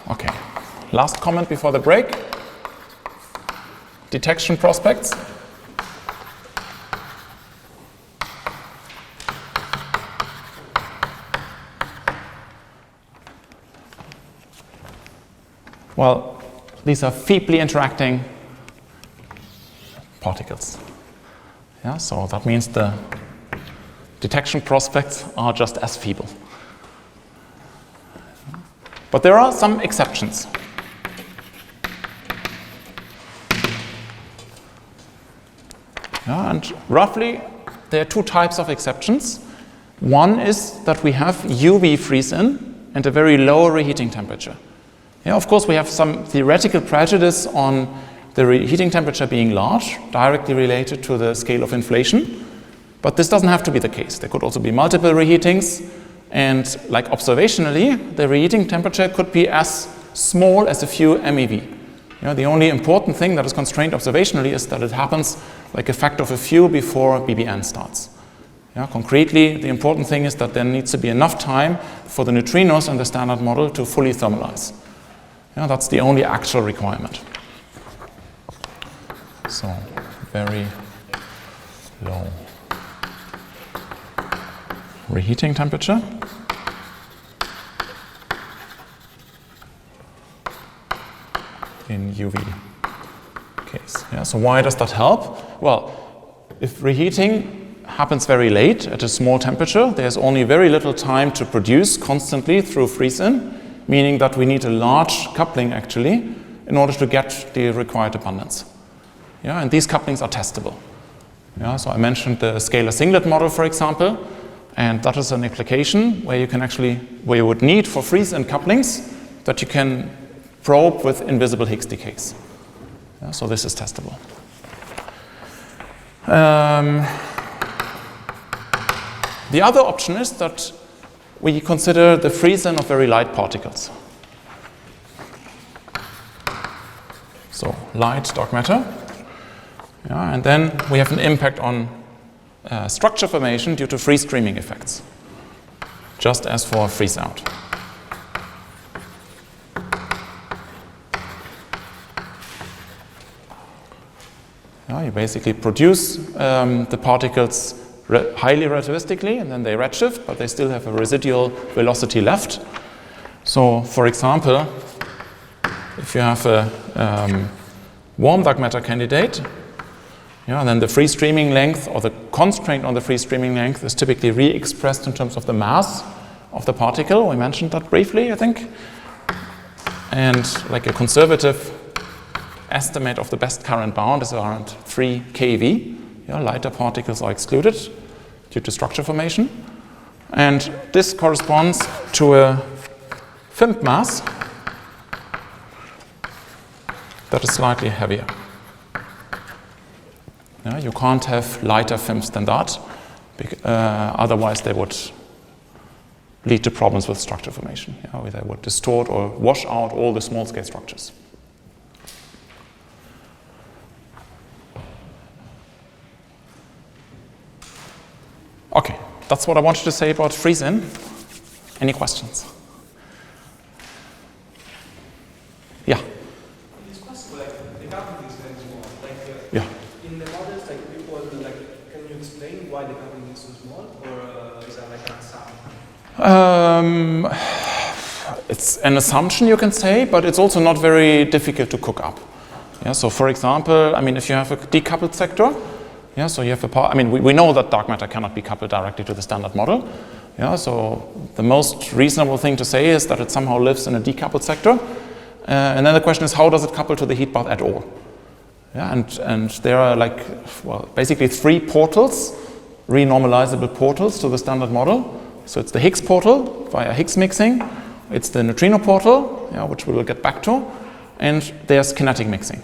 Okay, last comment before the break. Detection prospects. Well, these are feebly interacting particles. Yeah, so that means the detection prospects are just as feeble. But there are some exceptions. Yeah, and roughly, there are two types of exceptions. One is that we have UV freeze-in and a very low reheating temperature. Yeah, of course, we have some theoretical prejudice on the reheating temperature being large, directly related to the scale of inflation. But this doesn't have to be the case. There could also be multiple reheatings. And like observationally, the reheating temperature could be as small as a few MeV. You know, the only important thing that is constrained observationally is that it happens like a factor of a few before BBN starts. Yeah, concretely, the important thing is that there needs to be enough time for the neutrinos in the standard model to fully thermalize. Yeah, that's the only actual requirement. So, very low reheating temperature. In UV case. Yeah, so why does that help? Well, if reheating happens very late at a small temperature, there's only very little time to produce constantly through freeze-in, meaning that we need a large coupling actually in order to get the required abundance. Yeah, and these couplings are testable. Yeah, so I mentioned the scalar singlet model, for example, and that is an application where you would need for freeze-in couplings that you can probe with invisible Higgs decays. Yeah, so this is testable. The other option is that we consider the freeze-in of very light particles. So light dark matter. Yeah, and then we have an impact on structure formation due to free streaming effects, just as for freeze out. You basically produce the particles highly relativistically, and then they redshift, but they still have a residual velocity left. So, for example, if you have a warm dark matter candidate, then the free streaming length or the constraint on the free streaming length is typically re-expressed in terms of the mass of the particle. We mentioned that briefly, I think. And like a conservative estimate of the best current bound is around 3 keV. Lighter particles are excluded due to structure formation. And this corresponds to a FIMP mass that is slightly heavier. You can't have lighter FIMPs than that, otherwise they would lead to problems with structure formation. They would distort or wash out all the small-scale structures. Okay, that's what I wanted to say about freeze-in. Any questions? Yeah.
It's possible, like the coupling is very small.
Yeah.
In the models, people can you explain why the coupling is so small, or is that like an assumption?
It's an assumption, you can say, but it's also not very difficult to cook up. Yeah. So, for example, if you have a decoupled sector. Yeah, so you have we know that dark matter cannot be coupled directly to the standard model. Yeah, so the most reasonable thing to say is that it somehow lives in a decoupled sector. And then the question is, how does it couple to the heat bath at all? Yeah, and there are basically 3 portals, renormalizable portals to the standard model. So it's the Higgs portal via Higgs mixing. It's the neutrino portal, which we will get back to. And there's kinetic mixing.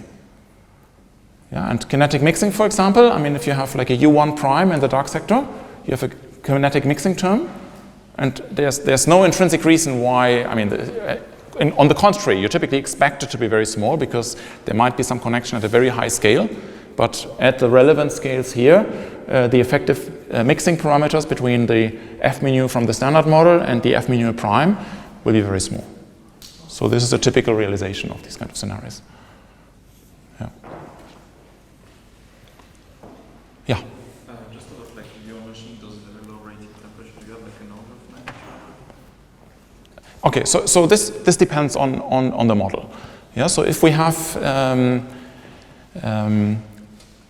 Yeah, and kinetic mixing, for example, I mean, if you have like a U1 prime in the dark sector, you have a kinetic mixing term, and there's no intrinsic reason why, I mean, on the contrary, you typically expect it to be very small because there might be some connection at a very high scale, but at the relevant scales here, the effective mixing parameters between the F mu from the standard model and the F mu prime will be very small. So this is a typical realization of these kind of scenarios. Yeah. Yeah.
Just sort of like your machine does very low rated temperature. Do you have like an order of magnitude?
Okay, so this depends on the model. Yeah, so if we have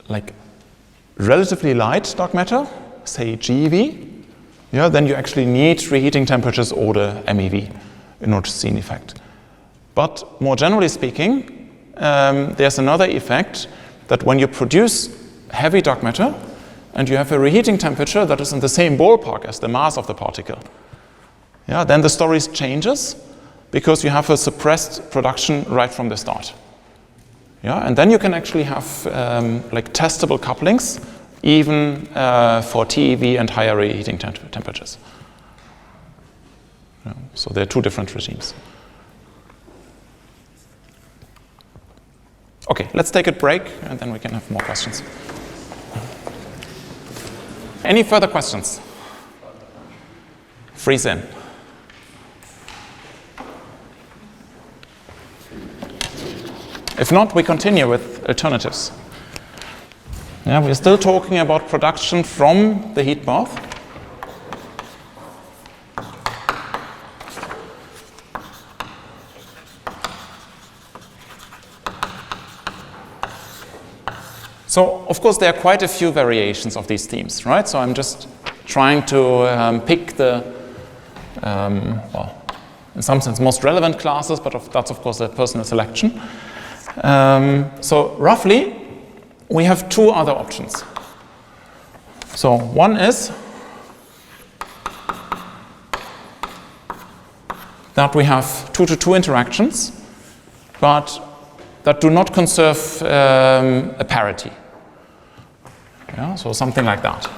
like relatively light dark matter, say GeV, yeah, then you actually need reheating temperatures order MeV in order to see an effect. But more generally speaking, there's another effect that when you produce heavy dark matter and you have a reheating temperature that is in the same ballpark as the mass of the particle, yeah, then the story changes because you have a suppressed production right from the start. Yeah, and then you can actually have like testable couplings even for TeV and higher reheating temperatures. Yeah, so there are two different regimes. Okay, let's take a break and then we can have more questions. Any further questions? Freeze in. If not, we continue with alternatives. Yeah, we're still talking about production from the heat bath. So, of course, there are quite a few variations of these themes, right? So I'm just trying to pick the, well, in some sense, most relevant classes, but that's, of course, a personal selection. So roughly, we have two other options. So one is that we have 2-to-2 interactions, but that do not conserve a parity. Yeah, so something like that.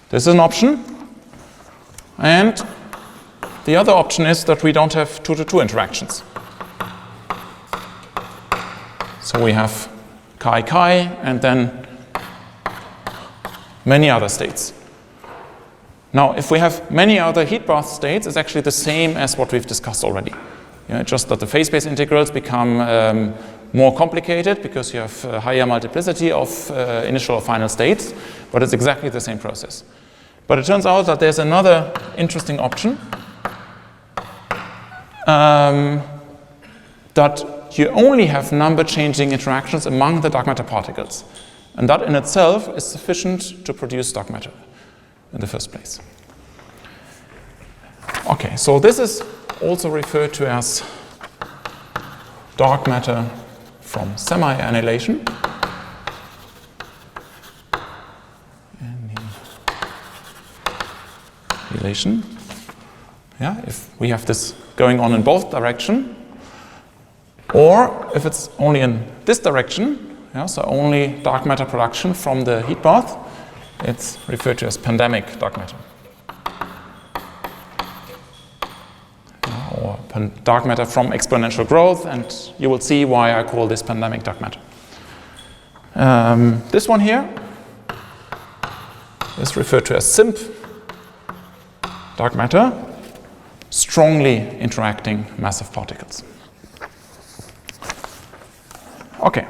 This is an option. And the other option is that we don't have 2-to-2 interactions. So we have chi-chi and then many other states. Now, if we have many other heat bath states, it's actually the same as what we've discussed already. Yeah, just that the phase space integrals become more complicated because you have a higher multiplicity of initial or final states, but it's exactly the same process. But it turns out that there's another interesting option that you only have number-changing interactions among the dark matter particles. And that in itself is sufficient to produce dark matter in the first place. Okay, so this is also referred to as dark matter from semi-annihilation. Annihilation. Yeah, if we have this going on in both directions, or if it's only in this direction, yeah, so only dark matter production from the heat bath, it's referred to as pandemic dark matter. Or dark matter from exponential growth, and you will see why I call this pandemic dark matter. This one here is referred to as SIMP dark matter, strongly interacting massive particles. Okay.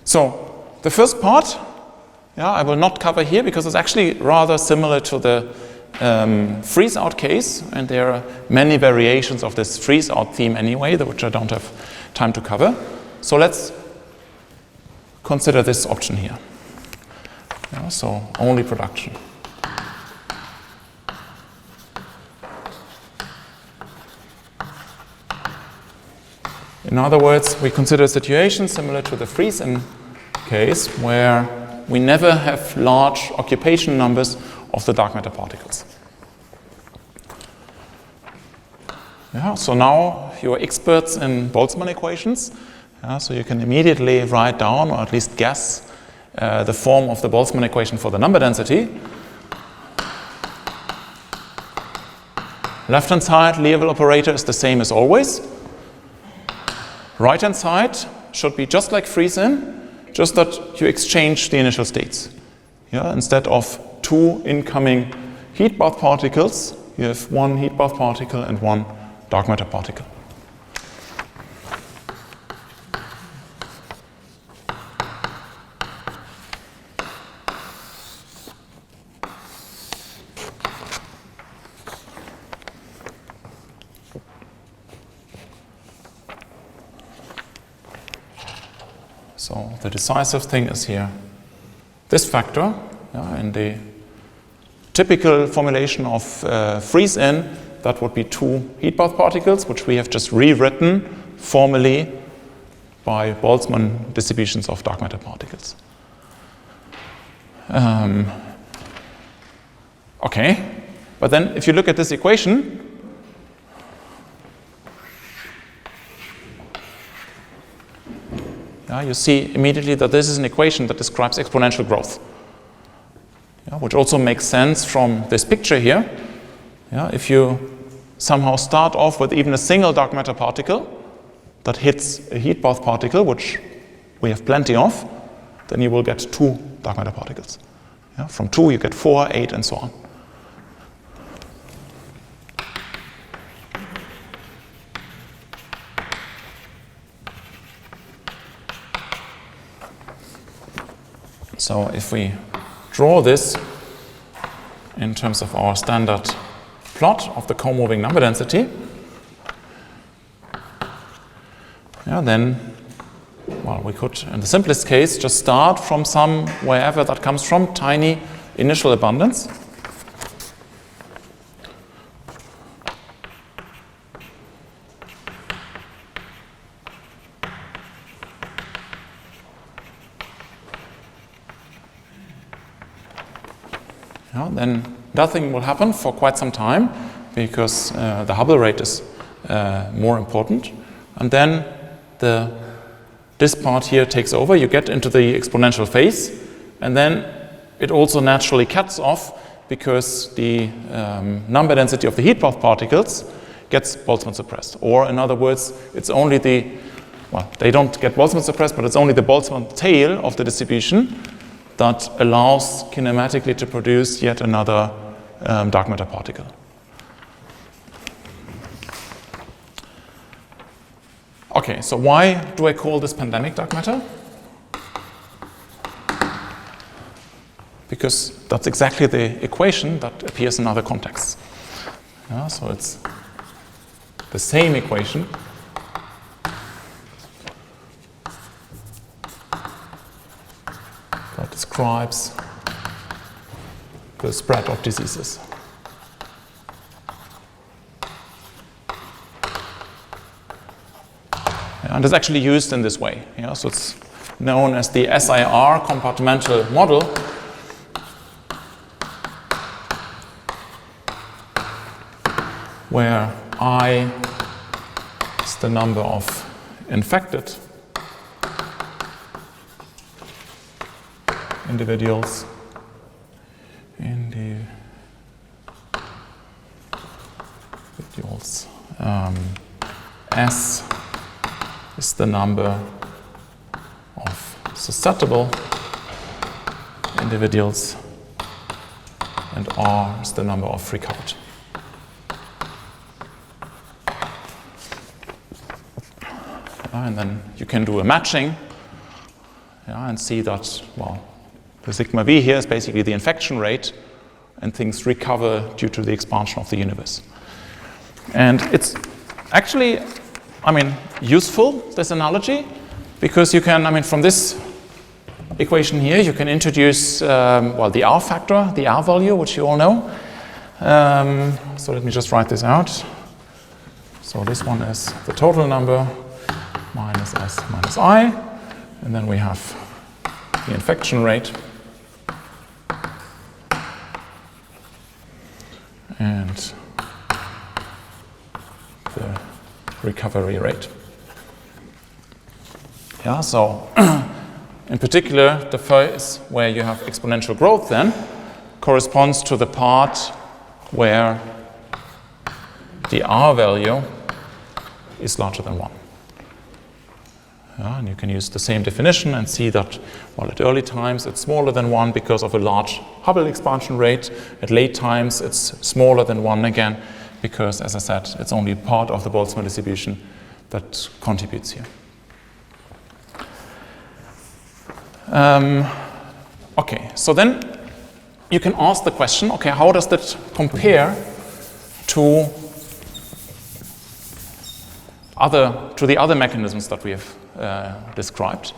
So the first part, yeah, I will not cover here because it's actually rather similar to the freeze-out case, and there are many variations of this freeze-out theme anyway, which I don't have time to cover. So let's consider this option here. Yeah, so only production. In other words, we consider a situation similar to the freeze-in case where we never have large occupation numbers of the dark matter particles. Yeah, so now you're experts in Boltzmann equations. Yeah, so you can immediately write down, or at least guess, the form of the Boltzmann equation for the number density. Left-hand side, Liouville operator is the same as always. Right-hand side should be just like freeze-in, just that you exchange the initial states. Yeah, instead of 2 incoming heat bath particles, you have 1 heat bath particle and 1 dark matter particle. So the decisive thing is here this factor. In the typical formulation of freeze-in, that would be 2 heat bath particles, which we have just rewritten formally by Boltzmann distributions of dark matter particles. Okay, but then if you look at this equation, you see immediately that this is an equation that describes exponential growth, which also makes sense from this picture here. If you somehow start off with even a single dark matter particle that hits a heat bath particle, which we have plenty of, then you will get 2 dark matter particles. From 2 you get 4, 8, and so on. So if we draw this in terms of our standard plot of the co-moving number density, then, well, we could, in the simplest case, just start from some, wherever that comes from, tiny initial abundance. Then nothing will happen for quite some time because the Hubble rate is more important. And then this part here takes over. You get into the exponential phase, and then it also naturally cuts off because the number density of the heat bath particles gets Boltzmann suppressed. Or in other words, it's only they don't get Boltzmann suppressed, but it's only the Boltzmann tail of the distribution that allows kinematically to produce yet another dark matter particle. Okay, so why do I call this pandemic dark matter? Because that's exactly the equation that appears in other contexts. So it's the same equation that describes the spread of diseases. And it's actually used in this way. So it's known as the SIR compartmental model. Where I is the number of infected individuals S is the number of susceptible individuals, and R is the number of recovered. And then you can do a matching and see that, well, the sigma v here is basically the infection rate, and things recover due to the expansion of the universe. And it's actually, useful, this analogy, because you can, from this equation here, you can introduce, the R factor, the R value, which you all know. So let me just write this out. So this one is the total number minus S minus I, and then we have the infection rate. And the recovery rate. Yeah, so in particular, the phase where you have exponential growth then corresponds to the part where the R value is larger than 1. Yeah, and you can use the same definition and see that, well, at early times it's smaller than 1 because of a large Hubble expansion rate. At late times it's smaller than 1 again because, as I said, it's only part of the Boltzmann distribution that contributes here. Okay, so then you can ask the question, okay, how does that compare to the other mechanisms that we have described?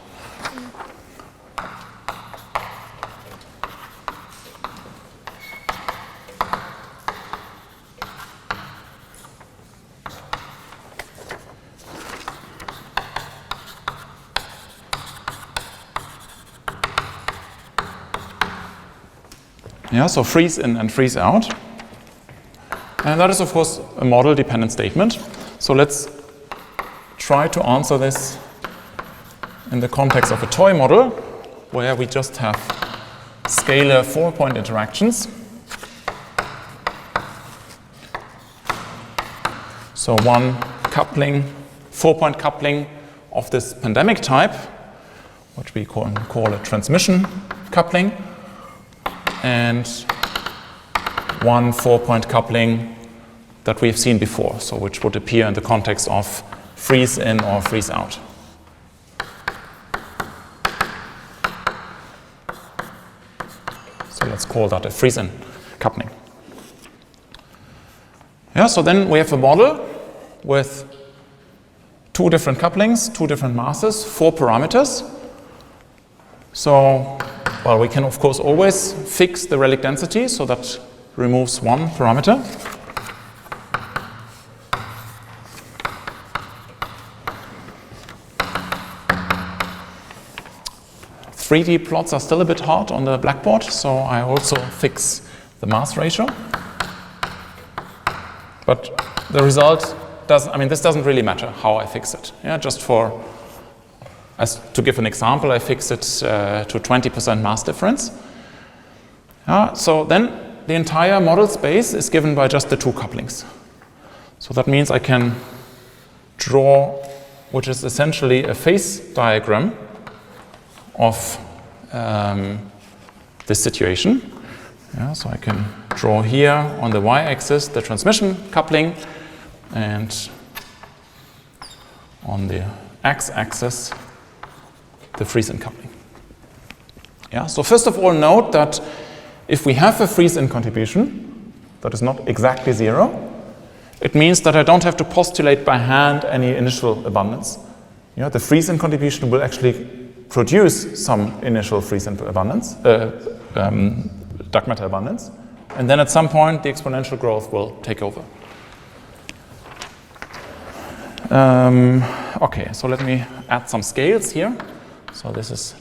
Yeah, so freeze in and freeze out. And that is, of course, a model-dependent statement. So let's try to answer this in the context of a toy model, where we just have scalar 4-point interactions. So one coupling, 4-point coupling of this pandemic type, which we call a transmission coupling, and one 4-point coupling that we've seen before, so which would appear in the context of freeze in or freeze out. So let's call that a freeze in coupling. Yeah, so then we have a model with 2 different couplings, 2 different masses, 4 parameters. So, well, we can of course always fix the relic density, so that removes 1 parameter. .3D plots are still a bit hard on the blackboard, so I also fix the mass ratio. But the result this doesn't really matter how I fix it. Yeah, just to give an example, I fix it to 20% mass difference. So then the entire model space is given by just the 2 couplings. So that means I can draw, which is essentially a phase diagram of this situation. Yeah, so I can draw here on the y-axis the transmission coupling, and on the x-axis the freeze-in coupling. Yeah, so first of all, note that if we have a freeze-in contribution that is not exactly 0, it means that I don't have to postulate by hand any initial abundance. Yeah, the freeze-in contribution will actually produce some initial freeze-in abundance, dark matter abundance, and then at some point the exponential growth will take over. Okay, so let me add some scales here. So this is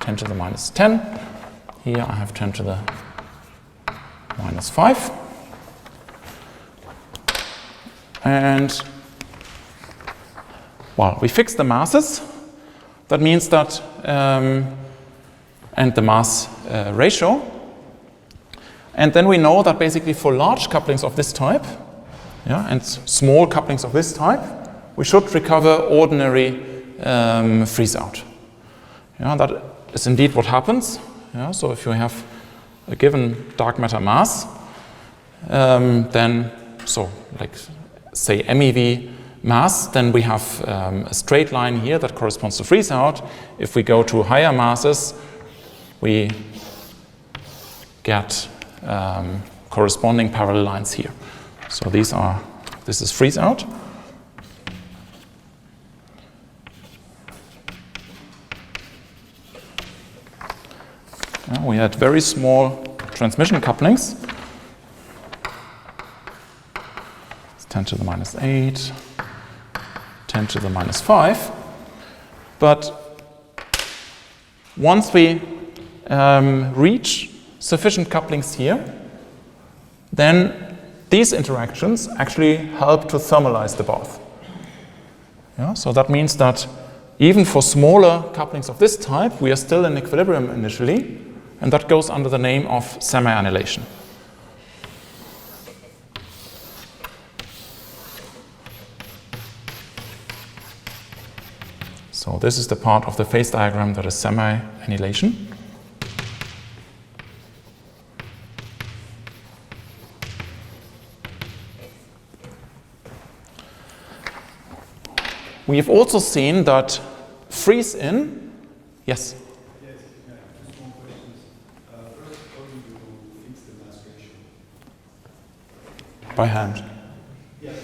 10 to the minus 10. Here I have 10 to the minus 5. And, well, we fix the masses. That means that, and the mass ratio. And then we know that basically for large couplings of this type, yeah, and small couplings of this type, we should recover ordinary freeze out. Yeah, that is indeed what happens. Yeah, so if you have a given dark matter mass, then, so like say MEV mass, then we have a straight line here that corresponds to freeze out. If we go to higher masses, we get corresponding parallel lines here. So this is freeze out. We had very small transmission couplings. It's 10 to the minus 8, 10 to the minus 5. But once we reach sufficient couplings here, then these interactions actually help to thermalize the bath. Yeah, so that means that even for smaller couplings of this type, we are still in equilibrium initially, and that goes under the name of semi-annihilation. So this is the part of the phase diagram that is semi-annihilation. We have also seen that freeze-in, yes?
Yes, yeah, two small questions. First, how do you fix the mass ratio?
By hand.
Yes.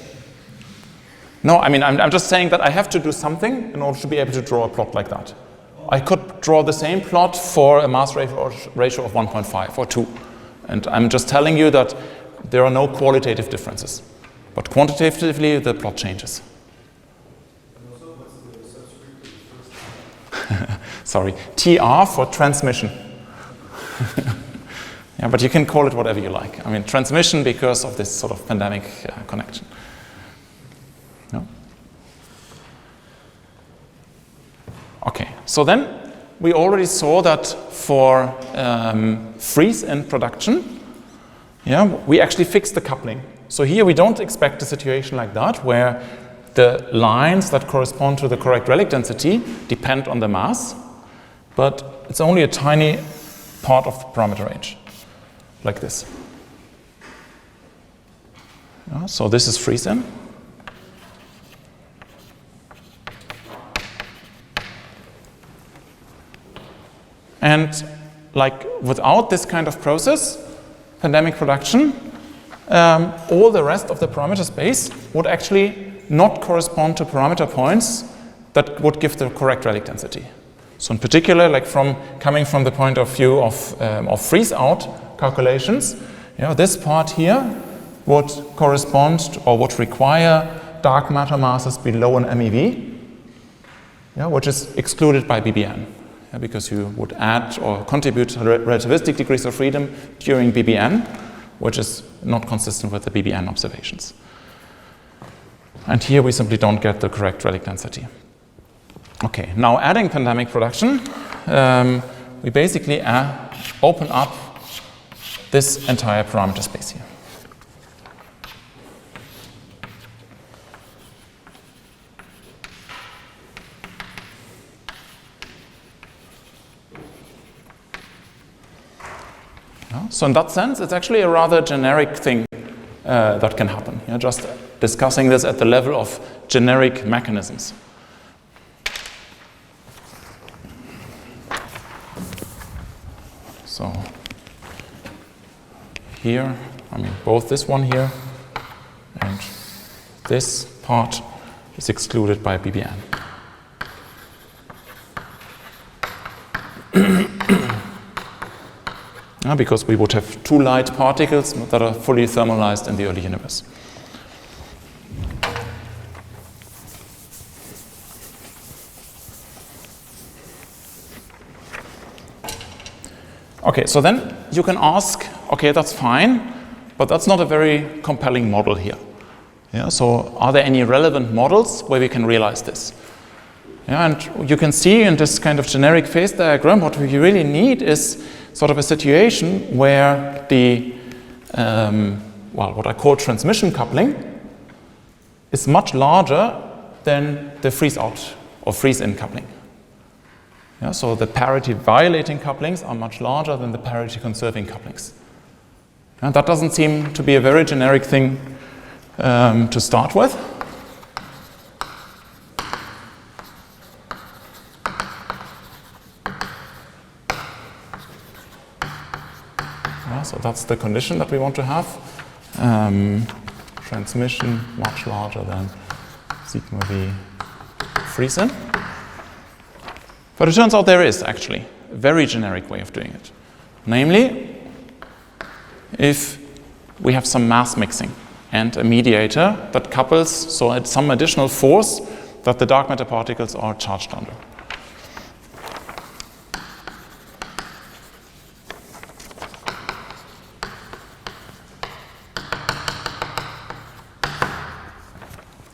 No, I mean, I'm just saying that I have to do something in order to be able to draw a plot like that. I could draw the same plot for a mass ratio of 1.5 or 2. And I'm just telling you that there are no qualitative differences. But quantitatively, the plot changes.
And also, what's the subscript of the first?
Sorry, TR for transmission. Yeah, but you can call it whatever you like. I mean, transmission because of this sort of pandemic connection. No? Okay, so then we already saw that for freeze-in production, yeah, we actually fixed the coupling. So here we don't expect a situation like that where the lines that correspond to the correct relic density depend on the mass, but it's only a tiny part of the parameter range, like this. Yeah, so this is freeze-in. And like without this kind of process, pandemic production, all the rest of the parameter space would actually not correspond to parameter points that would give the correct relic density. So in particular, like coming from the point of view of freeze-out calculations, you know, this part here would correspond to, or would require dark matter masses below an MeV, yeah, which is excluded by BBN. Yeah, because you would add or contribute to relativistic degrees of freedom during BBN, which is not consistent with the BBN observations. And here we simply don't get the correct relic density. Okay, now adding pandemic production, we basically open up this entire parameter space here. So in that sense, it's actually a rather generic thing that can happen. You know, just discussing this at the level of generic mechanisms. So here, I mean, both this one here and this part is excluded by BBN. Because we would have two light particles that are fully thermalized in the early universe. Okay, so then you can ask, okay, that's fine, but that's not a very compelling model here. Yeah, so are there any relevant models where we can realize this? Yeah, and you can see in this kind of generic phase diagram, what we really need is sort of a situation where the, what I call transmission coupling is much larger than the freeze-out or freeze-in coupling. Yeah, so the parity-violating couplings are much larger than the parity-conserving couplings. And that doesn't seem to be a very generic thing to start with. So that's the condition that we want to have. Transmission much larger than sigma v freeze-in. But it turns out there is actually a very generic way of doing it. Namely, if we have some mass mixing and a mediator that couples, so at some additional force that the dark matter particles are charged under.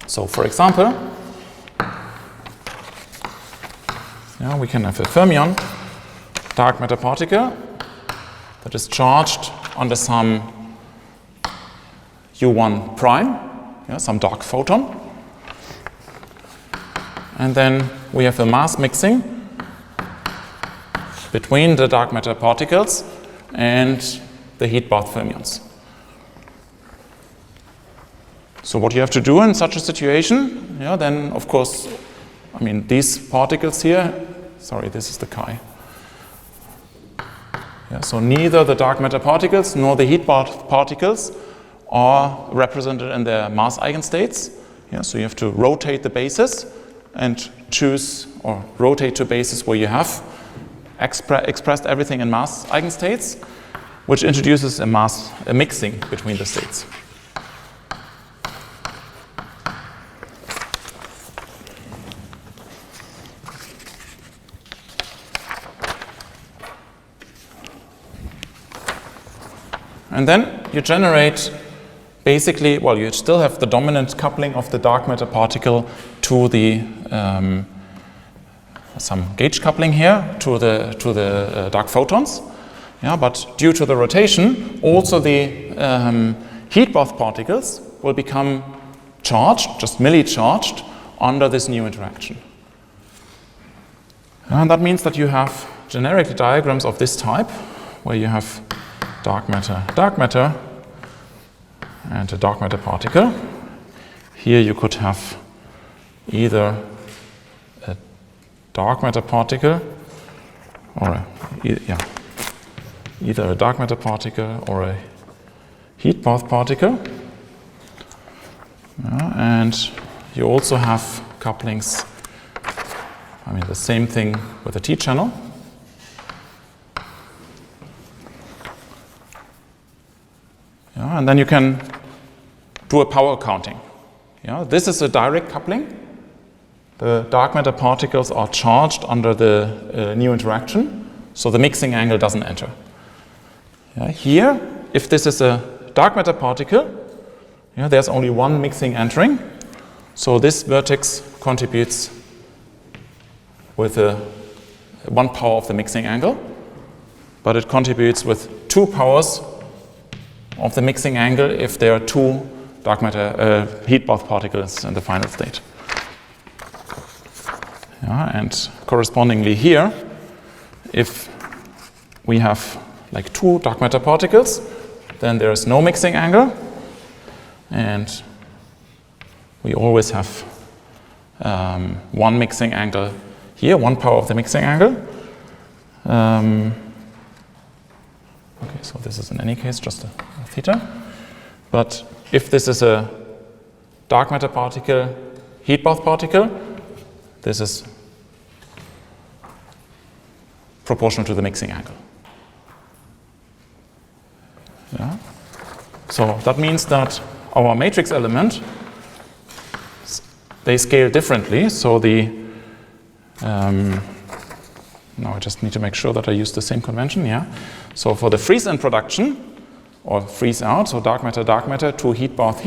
So for example, Yeah, we can have a fermion, dark matter particle, that is charged under some U1 prime, yeah, some dark photon. And then we have a mass mixing between the dark matter particles and the heat bath fermions. So what you have to do in such a situation, yeah, then of course, I mean, these particles here, sorry, this is the chi. Yeah, so neither the dark matter particles nor the heat bath particles are represented in their mass eigenstates. Yeah, so you have to rotate the bases and choose or rotate to bases where you have expressed everything in mass eigenstates, which introduces a mixing between the states. And then you generate basically, well, you still have the dominant coupling of the dark matter particle to the some gauge coupling here to the dark photons. Yeah, but due to the rotation, also the heat bath particles will become charged, just milli-charged, under this new interaction. And that means that you have generic diagrams of this type, where you have dark matter, and a dark matter particle. Here you could have either a dark matter particle or either a dark matter particle or a heat bath particle. And you also have couplings, I mean the same thing with a T-channel. Yeah, and then you can do a power counting. Yeah, this is a direct coupling. The dark matter particles are charged under the new interaction, so the mixing angle doesn't enter. Yeah, here, if this is a dark matter particle, yeah, there's only one mixing entering, so this vertex contributes with 1 power of the mixing angle, but it contributes with 2 powers of the mixing angle if there are 2 dark matter heat bath particles in the final state. Yeah, and correspondingly here, if we have like 2 dark matter particles, then there is no mixing angle, and we always have 1 mixing angle here, 1 power of the mixing angle. Okay, so this is in any case just a theta. But if this is a dark matter particle, heat bath particle, this is proportional to the mixing angle. Yeah. So that means that our matrix element, they scale differently. So the now I just need to make sure that I use the same convention. Yeah. So for the freeze-in production or freeze-out, so dark matter to heat bath,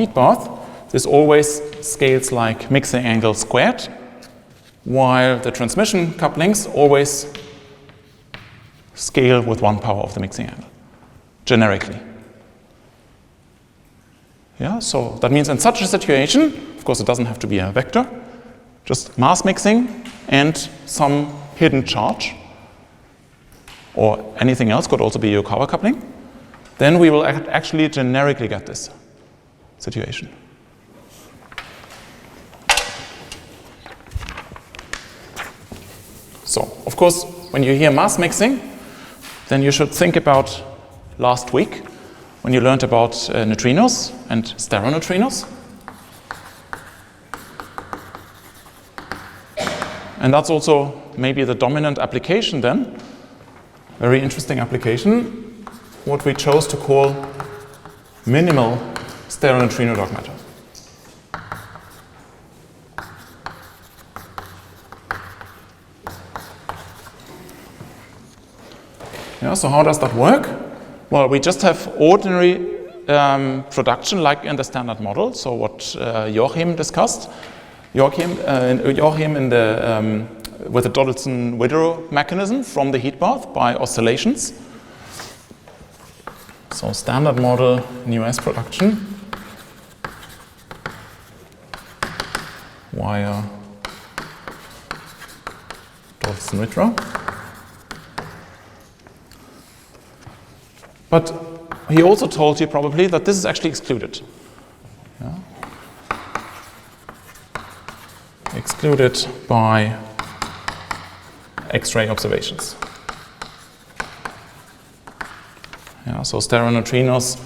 this always scales like mixing angle squared, while the transmission couplings always scale with 1 power of the mixing angle, generically. Yeah, so that means in such a situation, of course it doesn't have to be a vector, just mass mixing and some hidden charge, or anything else, could also be Yukawa coupling, then we will actually generically get this situation. So, of course, when you hear mass mixing, then you should think about last week, when you learned about neutrinos and stereoneutrinos. And that's also maybe the dominant application then, very interesting application, what we chose to call minimal stereoneutrino dark matter. Yeah, so how does that work? Well, we just have ordinary production like in the standard model. So what Joachim discussed. Joachim in the with a Donaldson-Widrow mechanism from the heat bath by oscillations. So standard model in US production via Donaldson-Widrow. But he also told you probably that this is actually excluded. Yeah. Excluded by X-ray observations. Yeah, so stereoneutrinos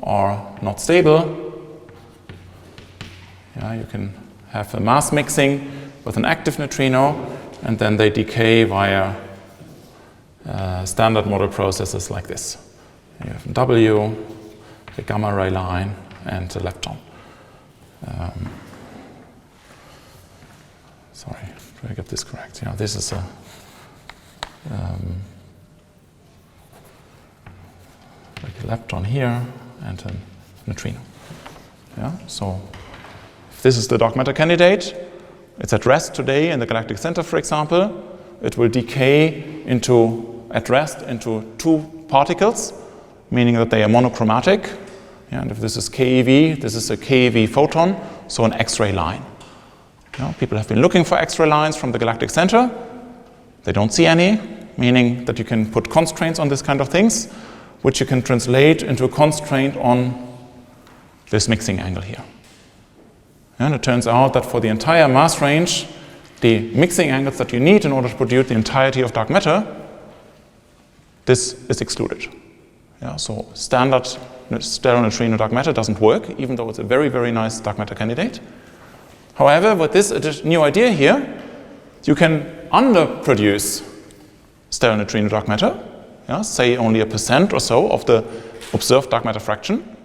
are not stable. Yeah, you can have a mass mixing with an active neutrino, and then they decay via standard model processes like this. You have W, the gamma ray line, and the lepton. Sorry, do I get this correct? Yeah, this is a like a lepton here and a neutrino. Yeah, so if this is the dark matter candidate, it's at rest today in the galactic center, for example. It will decay at rest into two particles, meaning that they are monochromatic. Yeah, and if this is KeV, this is a KeV photon, so an X-ray line. Yeah, people have been looking for X-ray lines from the galactic center. They don't see any, meaning that you can put constraints on this kind of things, which you can translate into a constraint on this mixing angle here. And it turns out that for the entire mass range, the mixing angles that you need in order to produce the entirety of dark matter, this is excluded. Yeah, so standard stereoneutrino dark matter doesn't work, even though it's a very, very nice dark matter candidate. However, with this new idea here, you can underproduce stereoneutrino dark matter, yeah, say only 1% or so of the observed dark matter fraction.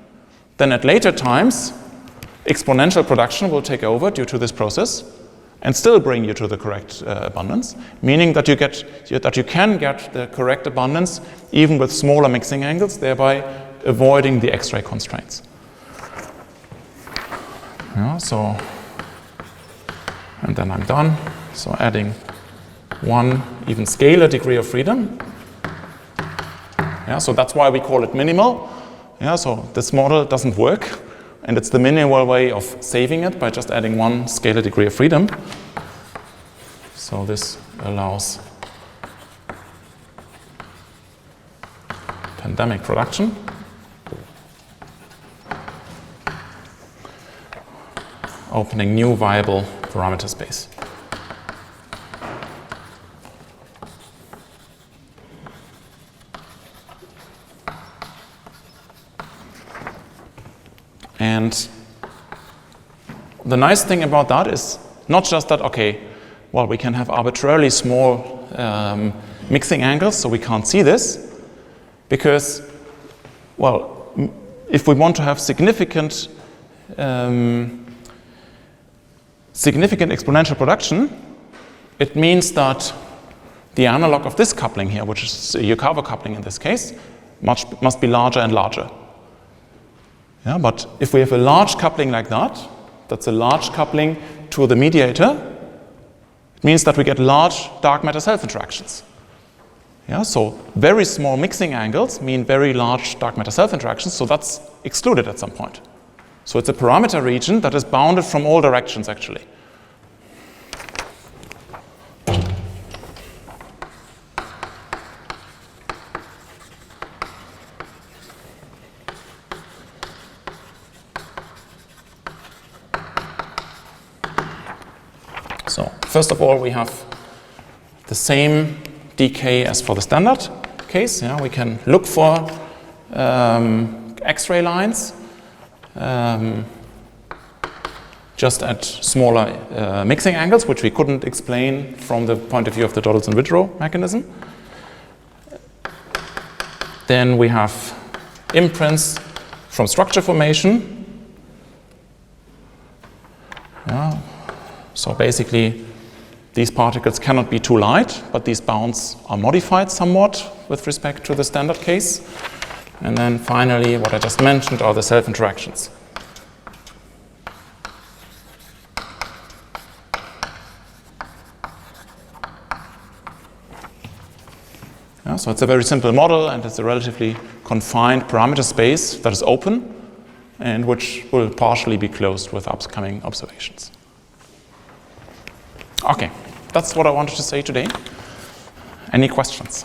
Then at later times, exponential production will take over due to this process and still bring you to the correct abundance, meaning that you can get the correct abundance even with smaller mixing angles, thereby avoiding the X-ray constraints. Yeah, so, and then I'm done. So adding one even scalar degree of freedom. Yeah, so that's why we call it minimal. Yeah, so this model doesn't work. And it's the minimal way of saving it by just adding one scalar degree of freedom. So this allows pandemic production. Opening new viable parameter space. And the nice thing about that is not just that, okay, well, we can have arbitrarily small mixing angles, so we can't see this, because, well, if we want to have significant exponential production, it means that the analog of this coupling here, which is a Yukawa coupling in this case, must be larger and larger. Yeah, but if we have a large coupling like that, that's a large coupling to the mediator, it means that we get large dark matter self-interactions. Yeah, so very small mixing angles mean very large dark matter self-interactions, so that's excluded at some point. So it's a parameter region that is bounded from all directions, actually. So first of all, we have the same decay as for the standard case. Yeah, we can look for X-ray lines just at smaller mixing angles, which we couldn't explain from the point of view of the Donaldson-Widrow mechanism. Then we have imprints from structure formation. Yeah. So basically, these particles cannot be too light, but these bounds are modified somewhat with respect to the standard case. And then finally, what I just mentioned are the self-interactions. So it's a very simple model, and it's a relatively confined parameter space that is open and which will partially be closed with upcoming observations. Okay, that's what I wanted to say today. Any questions?